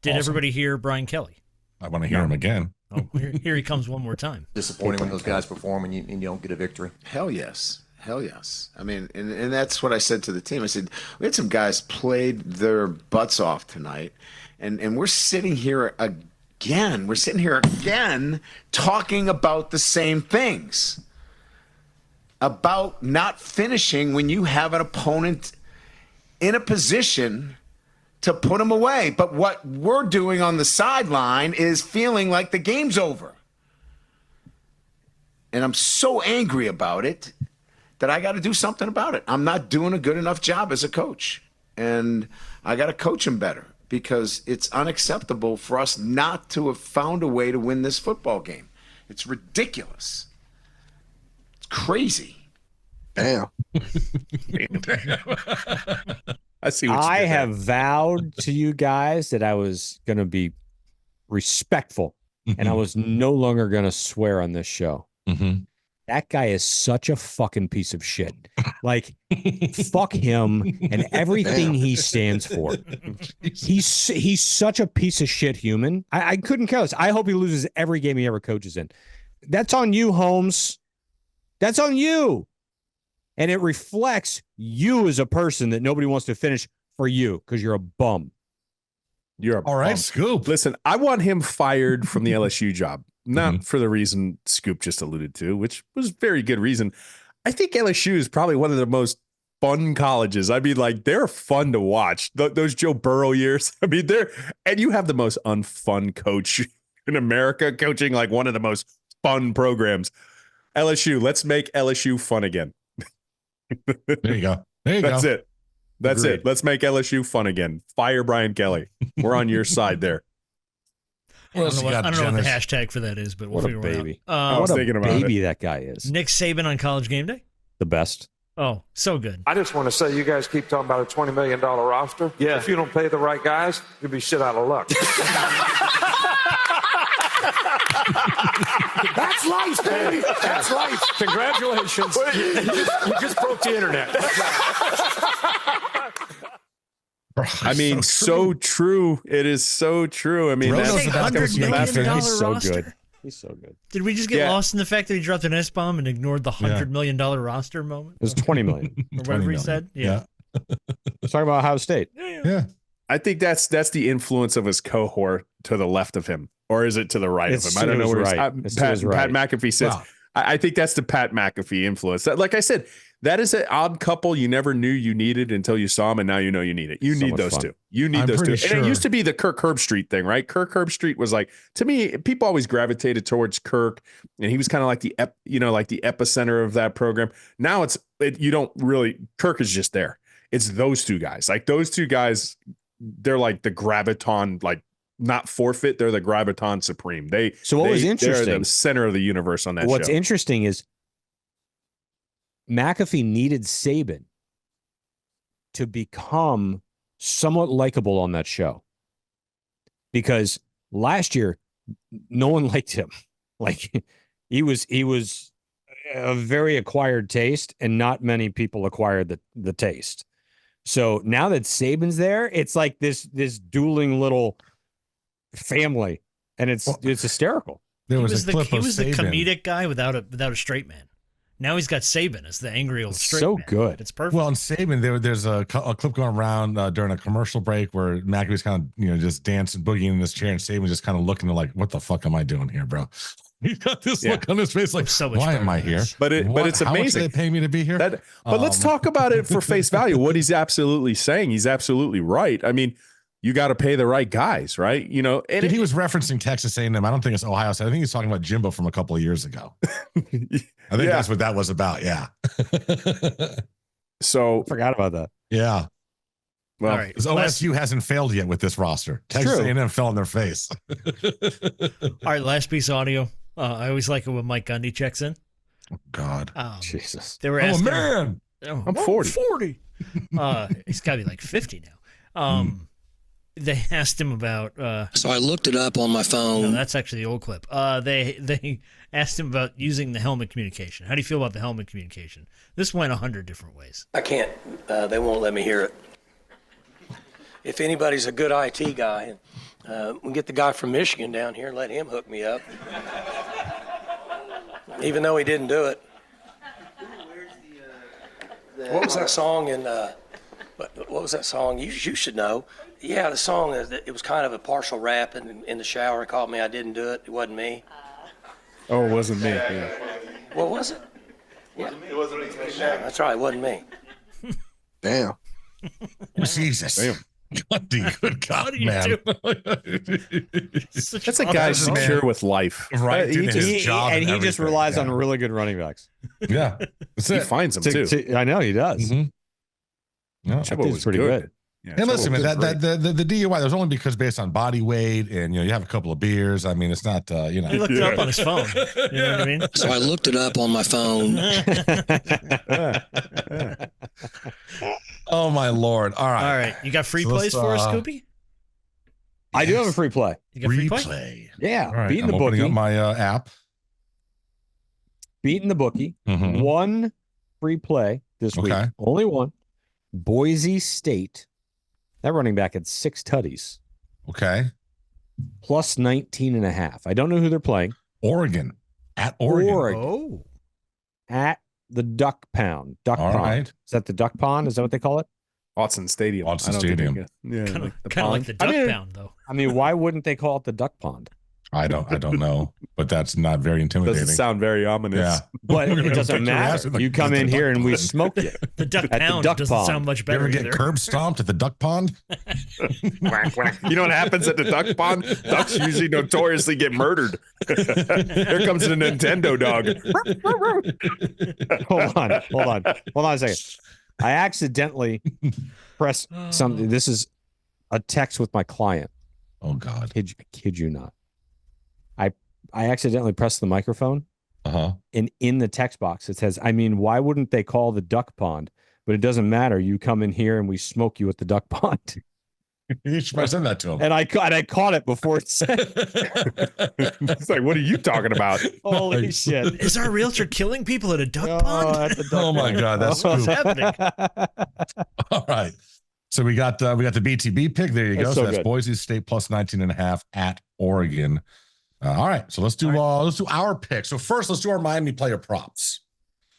Did everybody hear Brian Kelly? I want to hear him again. Oh, here he comes one more time. Disappointing when those guys perform and you don't get a victory. Hell yes. I mean, and that's what I said to the team. I said, we had some guys played their butts off tonight, and we're sitting here again. We're sitting here again talking about the same things. About not finishing when you have an opponent in a position to put them away. But what we're doing on the sideline is feeling like the game's over. And I'm so angry about it that I got to do something about it. I'm not doing a good enough job as a coach. And I got to coach them better because it's unacceptable for us not to have found a way to win this football game. It's ridiculous. It's crazy. Damn. I see what you I did have there. vowed to you guys that I was going to be respectful and I was no longer going to swear on this show. Mm-hmm. That guy is such a fucking piece of shit. Like, fuck him and everything he stands for. He's such a piece of shit human. I couldn't care less. I hope he loses every game he ever coaches in. That's on you, Holmes. That's on you. And it reflects you as a person that nobody wants to finish for you because you're a bum. You're all right, Scoop. Listen, I want him fired from the LSU job. Not for the reason Scoop just alluded to, which was very good reason. I think LSU is probably one of the most fun colleges. I mean, like, they're fun to watch. Those Joe Burrow years. I mean, and you have the most unfun coach in America coaching like one of the most fun programs. LSU, let's make LSU fun again. There you go. That's it. That's Agreed. it. Let's make LSU fun again. Fire Brian Kelly. We're on your side there. I don't know what the hashtag for that is, but we'll figure it out. What a baby that guy is. Nick Saban on College Game Day? The best. Oh, so good. I just want to say, you guys keep talking about a $20 million roster. Yeah. If you don't pay the right guys, you'll be shit out of luck. That's life, baby. That's life. Congratulations. You just broke the internet. I mean, so true. It is so true. I mean, that's $100 million He's so roster. good. He's so good. Did we just get lost in the fact that he dropped an S-bomb and ignored the $100 million roster moment? It was 20 million. Or whatever he said. Yeah. Let's talk about Ohio State. Yeah. I think that's the influence of his cohort to the left of him, or is it to the right of him? I don't know where right. Pat McAfee says. Wow. I think that's the Pat McAfee influence. Like I said, that is an odd couple you never knew you needed until you saw them, and now you know you need it. You need those two. You need those two. Sure. And it used to be the Kirk Herbstreit thing, right? Kirk Herbstreit was like, to me, people always gravitated towards Kirk, and he was kind of like the epicenter of that program. Now you don't really. Kirk is just there. It's those two guys. Like those two guys, they're like the graviton, like not forfeit. They're the graviton supreme. What was interesting? They're the center of the universe on that show. What's interesting is McAfee needed Saban to become somewhat likable on that show, because last year no one liked him. Like he was a very acquired taste, and not many people acquired the taste. So now that Saban's there, it's like this dueling little family, and it's hysterical. There was a clip of Saban. He was the comedic guy without a straight man. Now he's got Saban as the angry old straight man. Good. It's perfect. Well, and Saban, there's a clip going around during a commercial break where McAfee's kind of just dancing, boogieing in this chair, and Saban's just kind of looking like, "What the fuck am I doing here, bro?" He's got this look on his face like, "Why am I here?" But it's amazing. How much do they pay me to be here? But let's talk about it for face value. What he's absolutely saying, he's absolutely right. I mean, you got to pay the right guys, right? You know, and he was referencing Texas A&M. I don't think it's Ohio State. I think he's talking about Jimbo from a couple of years ago. I think that's what that was about. Yeah. So I forgot about that. Yeah. Well, all right. Because OSU hasn't failed yet with this roster. Texas A&M fell in their face. All right. Last piece of audio. I always like it when Mike Gundy checks in. Oh, God. Jesus. They were I'm asking a man. I'm 40. 40. He's got to be like 50 now. They asked him about. So I looked it up on my phone. No, that's actually the old clip. They asked him about using the helmet communication. How do you feel about the helmet communication? This went 100 different ways. I can't. They won't let me hear it. If anybody's a good IT guy, we get the guy from Michigan down here and let him hook me up. Even though he didn't do it. What was that song in? What was that song? You should know. Yeah, the song, it was kind of a partial rap in the shower. He called me. I didn't do it. It wasn't me. Oh, it wasn't me. Yeah. What was it? Yeah. It wasn't me. Yeah, that's right. It wasn't me. Damn. Jesus. Damn. Good God, man. That's a guy secure with life. Right. He just relies on really good running backs. Yeah. He finds them too. I know he does. Mm-hmm. Chippo was pretty good. Yeah, And listen, man, that the DUI, that was only because based on body weight and, you have a couple of beers. I mean, it's not, He looked it up on his phone. You know what I mean? So I looked it up on my phone. Oh, my Lord. All right. All right. You got free plays for us, Scoopy? I do have a free play. You got free play? Replay. Yeah. All right. Beating I'm the opening bookie. up my app. Beating the bookie. Mhm. One free play this week. Okay. Only one. Boise State. That running back had 6 tutties. Okay. Plus 19.5. I don't know who they're playing. Oregon. At Oregon. Oh. At the Duck Pound. Duck All Pond. right. Is that the Duck Pond? Is that what they call it? Watson Stadium. Watson I don't think Stadium. yeah, Kind like the of pond. like the duck pound, though. I mean, why wouldn't they call it the Duck Pond? I don't know, but that's not very intimidating. Doesn't sound very ominous. Yeah. But We're gonna it doesn't put your ass in matter. the- You come in the here duck and we pond. smoke you. The duck At the pound duck doesn't pond. sound much You better ever get either. curb stomped at the duck pond? Quack, quack. You know what happens at the duck pond? Ducks usually notoriously get murdered. Here comes the Nintendo dog. Hold on a second. I accidentally pressed something. This is a text with my client. Oh, God. I kid you not. I accidentally pressed the microphone, Uh-huh. and in the text box it says, I mean, why wouldn't they call the duck pond? But it doesn't matter. You come in here and we smoke you at the duck pond. You should probably send that to him. And I caught it before it said. It's like, what are you talking about? Holy shit. Is our realtor killing people at a duck pond? at the duck Oh, my pond. God. That's What's scoop. happening? All right. So we got the BTB pick. There you go. That's So so that's good. Boise State plus 19.5 at Oregon. All right. So let's do our pick. So first, let's do our Miami player props.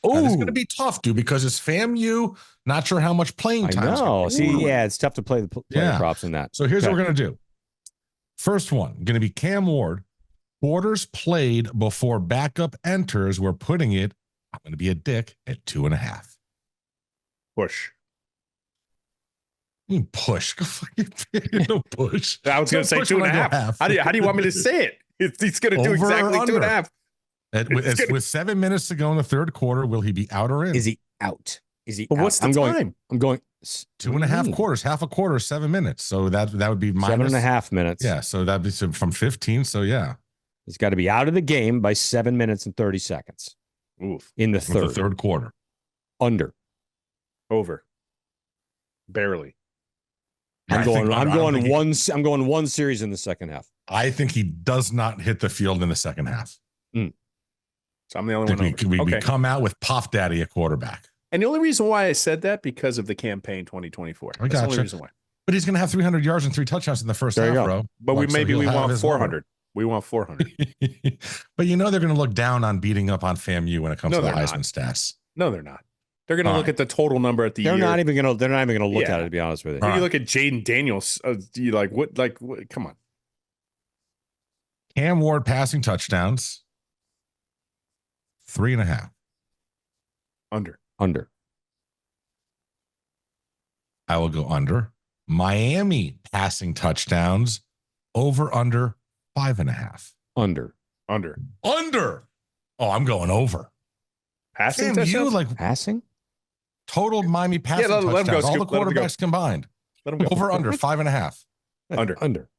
Now, this is going to be tough, dude, because it's FAMU. Not sure how much playing I time. is gonna know. be. See, yeah, it's tough to play the player Yeah. props in that. So here's Okay. what we're going to do. First one, going to be Cam Ward. Quarters played before backup enters. We're putting it, I'm going to be a dick, at 2.5. Push. You push. Go fucking no push. I was going to say Push 2.5. How do you want me to say it? He's going to do Over or exactly under? 2.5. With 7 minutes to go in the third quarter, will he be out or in? Is he out? Is he But out? what's the I'm time? going 2.5 quarters, half a quarter, 7 minutes. So that would be minus 7.5 minutes. Yeah, so that'd be from 15. So yeah, He's got to be out of the game by 7 minutes and 30 seconds Oof. in the with third. the third quarter. Under. Over. Barely. I think I'm under. going one series in the second half. I think he does not hit the field in the second half. So I'm the I only think one over. we come out with Puff Daddy at quarterback. And the only reason why I said that because of the campaign 2024. I That's the only gotcha. reason why. But he's going to have 300 yards and 3 touchdowns in the first There you half, go. bro. But Like, so we he'll have want his 400. We want 400. number. But they're going to look down on beating up on FAMU when it comes No, to the they're Heisman not. stats. No, they're not. They're going to All look right. at the total number at the They're year. not even going to look Yeah. at it, to be honest with you. All You right. look at Jaden Daniels. You like what? Come on. Cam Ward passing touchdowns, 3.5. Under. I will go under. Miami passing touchdowns, over under 5.5. Under. Under. Under. Oh, I'm going over. Passing FAMU, touchdowns? like Passing? total Miami passing let him go, touchdowns, all the Scoop. Let him go. quarterbacks combined. Let him go. Over under 5.5. Under. Under.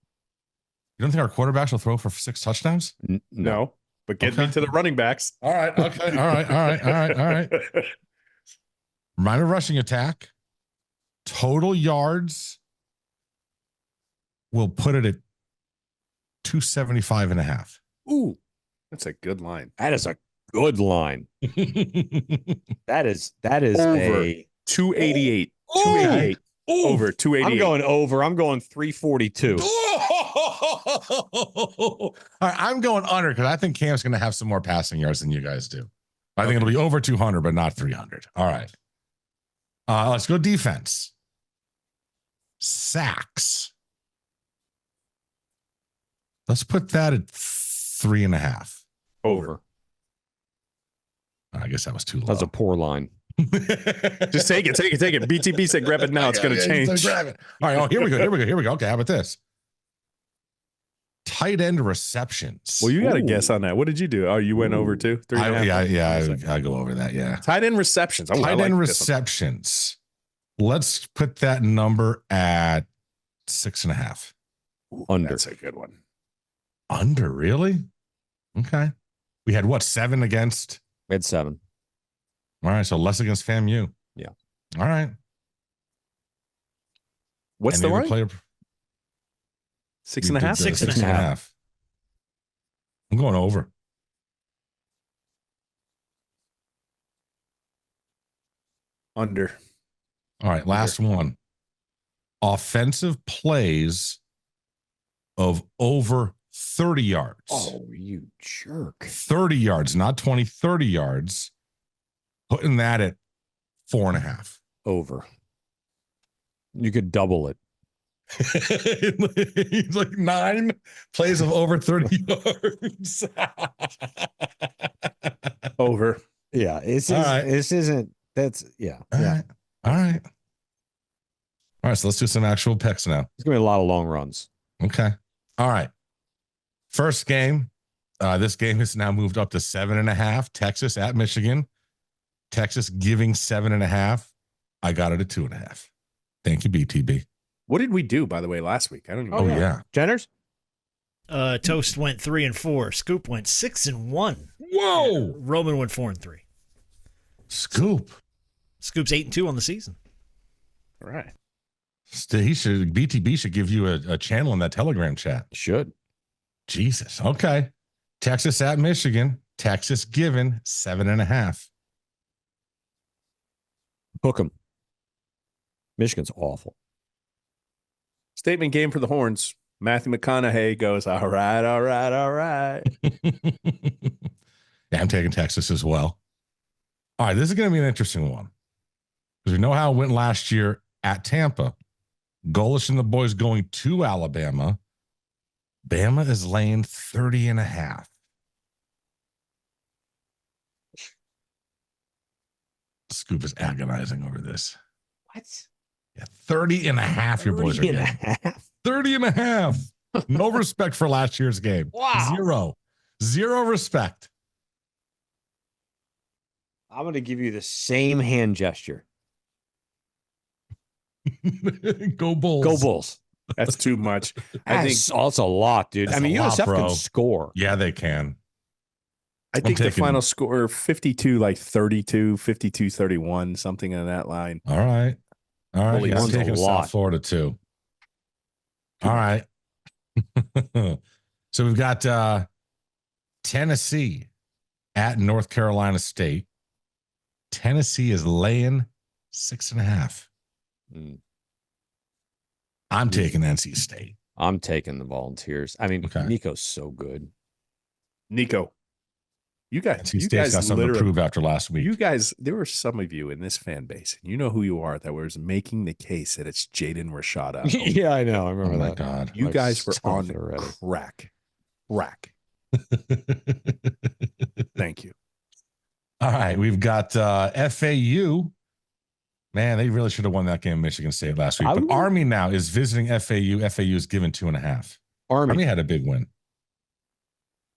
You don't think our quarterbacks will throw for 6 touchdowns? No. But get Okay. me to the running backs. All right. Okay. All right. Minor rushing attack. Total yards. We'll put it at 275.5. Ooh, That's a good line. that is a good line. That is Over. a 288. Ooh. 288. Ooh. Over 288. I'm going over. I'm going 342. All right, I'm going under because I think Cam's going to have some more passing yards than you guys do. I think it'll be over 200, but not 300. All right. Let's go defense. Sacks. Let's put that at 3.5. Over. I guess that was too low. That's a poor line. Just take it. BTB said grab it now. It's going to change. Grab it. All right. Oh, here we go. Okay. How about this? Tight end receptions. Well, you got to Ooh. guess on that. What did you do? Oh, you went over too? 3.5? I go over that. Yeah. Tight end receptions. Tight end receptions. Let's put that number at 6.5. Under. That's a good one. Under, really? Okay. We had what, 7 against? We had 7. All right, so less against FAMU. Yeah. All right. What's the line? 6.5? 6.5? 6.5. I'm going over. Under. All right, last one. Offensive plays of over 30 yards. Oh, you jerk. 30 yards, not 20, 30 yards. Putting that at 4.5. Over. You could double it. He's like 9 plays of over 30 yards. Over. Yeah, this isn't. That's yeah. All yeah. right. All right. All right. So let's do some actual picks now. It's gonna be a lot of long runs. Okay. All right. First game. This game has now moved up to 7.5. Texas at Michigan. Texas giving 7.5. I got it at 2.5. Thank you, BTB. What did we do, by the way, last week? I don't even know. Oh, yeah. Jenners? Toast went 3-4. Scoop went 6-1. Whoa. Roman went 4-3. Scoop. Scoop's 8-2 on the season. All right. BTB should give you a channel in that Telegram chat. Should. Jesus. Okay. Texas at Michigan. Texas given 7.5. Hook 'em. Michigan's awful. Statement game for the Horns. Matthew McConaughey goes, all right, all right, all right. Yeah, I'm taking Texas as well. All right, this is going to be an interesting one. Because we know how it went last year at Tampa. Golish and the boys going to Alabama. Bama is laying 30.5. Scoop is agonizing over this. What? Yeah, 30.5 your boys are getting. 30.5. No respect for last year's game. Wow. Zero respect. I'm going to give you the same hand gesture. Go Bulls. Go Bulls. That's too much. I think that's a lot, dude. That's I mean, a lot, USF bro. can score. Yeah, they can. I think the final score 52, like 32, 52, 31, something in that line. All right. All right. Holy Yeah, I'm one's a taking lot. South Florida too. All right. So we've got Tennessee at North Carolina State. Tennessee is laying 6.5. I'm taking NC State. I'm taking the Volunteers. I mean, Okay. Nico's so good. Nico, you guys, NC State's got something to prove after last week. You guys, there were some of you in this fan base, and you know who you are, that was making the case that it's Jaden Rashada. Yeah, I know. I remember that. Oh, my God. You Like, guys were stop on it already. crack. Thank you. All right. We've got FAU. Man, they really should have won that game in Michigan State last week. But Army now is visiting FAU. FAU is given 2.5. Army had a big win.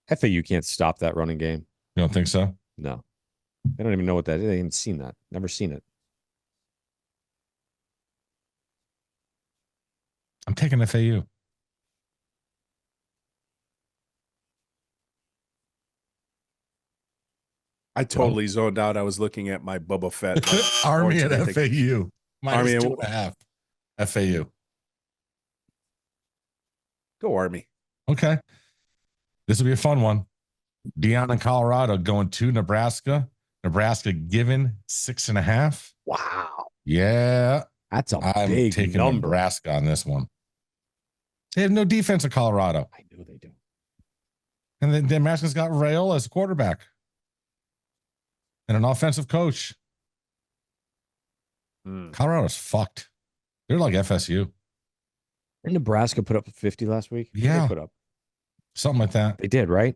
FAU can't stop that running game. You don't think so? No. They don't even know what that is. They haven't seen that. Never seen it. I'm taking FAU. I totally zoned out. I was looking at my Boba Fett. Army at FAU. Army Minus 2.5. FAU. Go Army. Okay. This will be a fun one. Deion in Colorado going to Nebraska. Nebraska given 6.5. Wow. Yeah. That's a I'm big taking number. Nebraska on this one. They have no defense in Colorado. I know they do. And then Nebraska's got Rayola as a quarterback. And an offensive coach. Colorado's fucked. They're like FSU. Didn't Nebraska put up 50 last week? Yeah. They put up. Something like that. They did, right?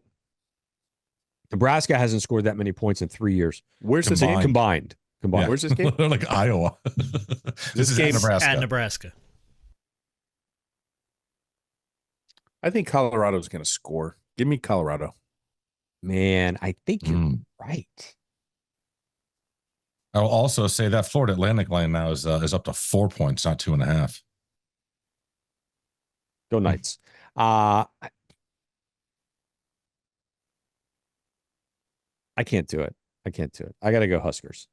Nebraska hasn't scored that many points in 3 years. Where's this game? Combined. Yeah. Where's this game? They're like Iowa. This is game- at Nebraska. At Nebraska. I think Colorado's going to score. Give me Colorado. Man, I think you're right. I will also say that Florida Atlantic line now is up to 4 points, not 2.5. Go Knights. I can't do it. I got to go Huskers.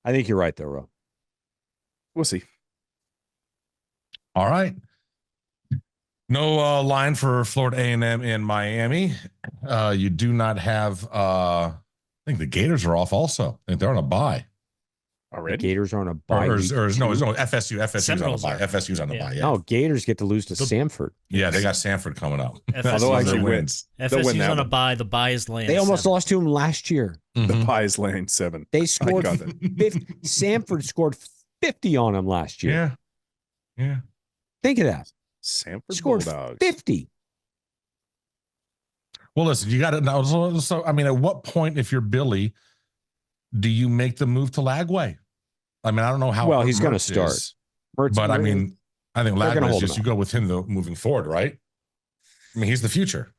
I think you're right, though, Ro. We'll see. All right. No line for Florida A&M in Miami. You do not have. I think the Gators are off. Also, I think they're on a bye. Already, the Gators are on a bye. No, FSU. FSU's on a bye. FSU's on a bye. Yeah. No, Gators get to lose to Samford. Yeah, they got Samford coming up. Although actually wins. FSU's on a bye. The bye is laying. They almost lost to him last year. The bye is laying 7. They scored 50. Samford scored 50 on them last year. Yeah. Think of that. Samford scored Bulldogs. 50. Well, listen, you got to know. So, I mean, at what point, if you're Billy, do you make the move to Lagway? I mean, I don't know how. Well, he's going to start. I mean, I think Lagway is just you go with him though, moving forward, right? I mean, he's the future.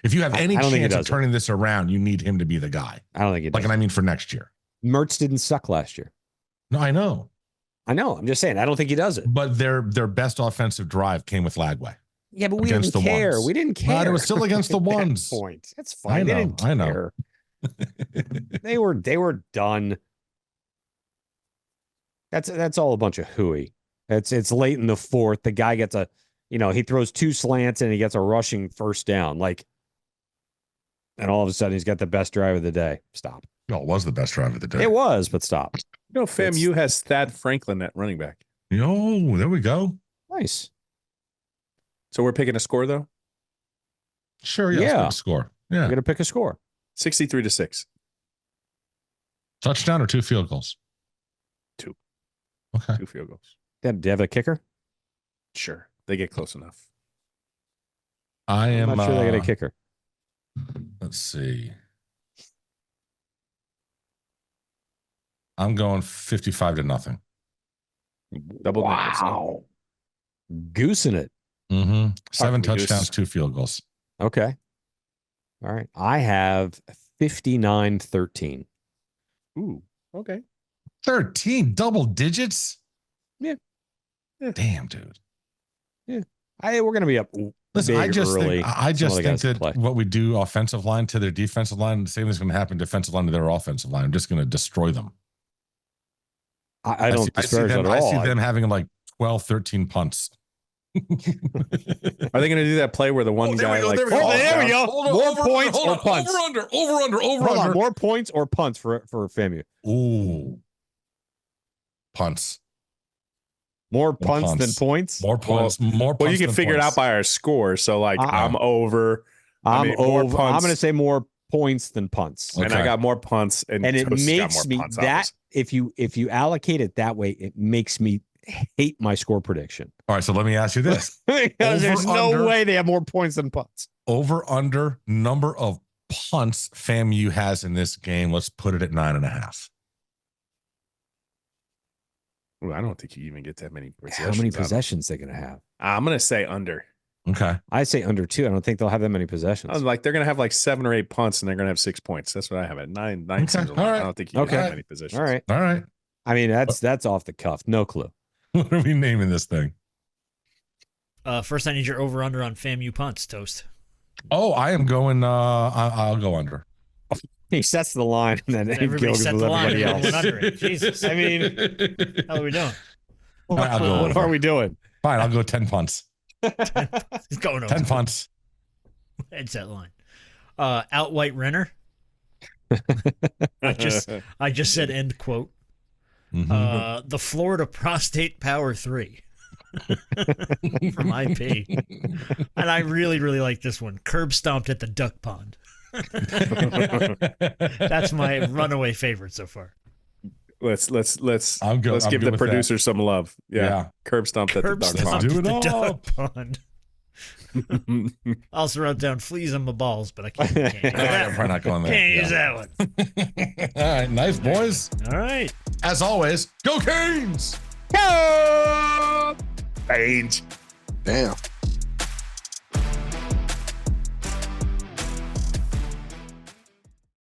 If you have any chance of turning this around, you need him to be the guy. I don't think he does. And I mean for next year. Mertz didn't suck last year. No, I know. I'm just saying. I don't think he does it. But their best offensive drive came with Lagway. Yeah, but we didn't care. We didn't care. But it was still against the ones. Point. That's fine. I know. They were done. That's all a bunch of hooey. It's late in the fourth. The guy gets he throws 2 slants and he gets a rushing first down. And all of a sudden he's got the best drive of the day. Stop. No, it was the best drive of the day. It was, but stop. FAMU has Thad Franklin at running back. Oh, there we go. Nice. So we're picking a score though? Sure, yeah. Let's pick a score. Yeah. We're gonna pick a score. 63-6. Touchdown or 2 field goals? 2. Okay. 2 field goals. Do you have a kicker? Sure. They get close enough. I'm not sure they get a kicker. Let's see. I'm going 55-0. Double wow. Goosing it. Mm-hmm. 7 touchdowns, 2 field goals. Okay. All right. I have 59-13. Ooh. Okay. 13 double digits? Yeah. Damn, dude. Yeah. We're going to be up. Listen, I just early. think that what we do offensive line to their defensive line, the same is going to happen defensive line to their offensive line. I'm just going to destroy them. I don't disparage that at all. I see them having 12, 13 punts. Are they going to do that play where the one guy there we go. More points or punts? Over under. More points or punts for FAMU? Ooh. Punts. More punts than points? More punts. More punts. Well, you can figure it out by our score. So I'm over. I'm over. I'm going to say more points than punts. Okay. And I got more punts. And it makes me that if you allocate it that way, it makes me hate my score prediction. All right, so let me ask you this. Because there's no way they have more points than punts. Over under number of punts FAMU has in this game. Let's put it at 9.5. Well, I don't think you even get that many possessions. How many possessions they're going to have? I'm going to say under. Okay. I say under 2. I don't think they'll have that many possessions. They're going to have 7 or 8 punts and they're going to have 6 points. That's what I have at 9. 9 seems a lot. Right. I don't think you get that many possessions. All right. I mean, that's off the cuff. No clue. What are we naming this thing? First, I need your over-under on FAMU punts, Toast. Oh, I am going. I'll go under. He sets the line, and then everybody set the line. Else. Under it. Jesus, I mean, how are we doing? What are we doing? Fine, I'll go 10 punts. He's going over 10 punts. Heads that line. Outright Renner. I just said end quote. Mm-hmm. The Florida Prostate Power 3 from IP. And I really, really like this one. Curb stomped at the duck pond. That's my runaway favorite so far. Let's give the producer some love. Yeah. Curb stomped at the duck pond. Also wrote down fleas on my balls, but I can't use that. I'm probably not going there. Can't use that one. All right, nice boys. All right. As always, go Canes! Go Canes! Damn.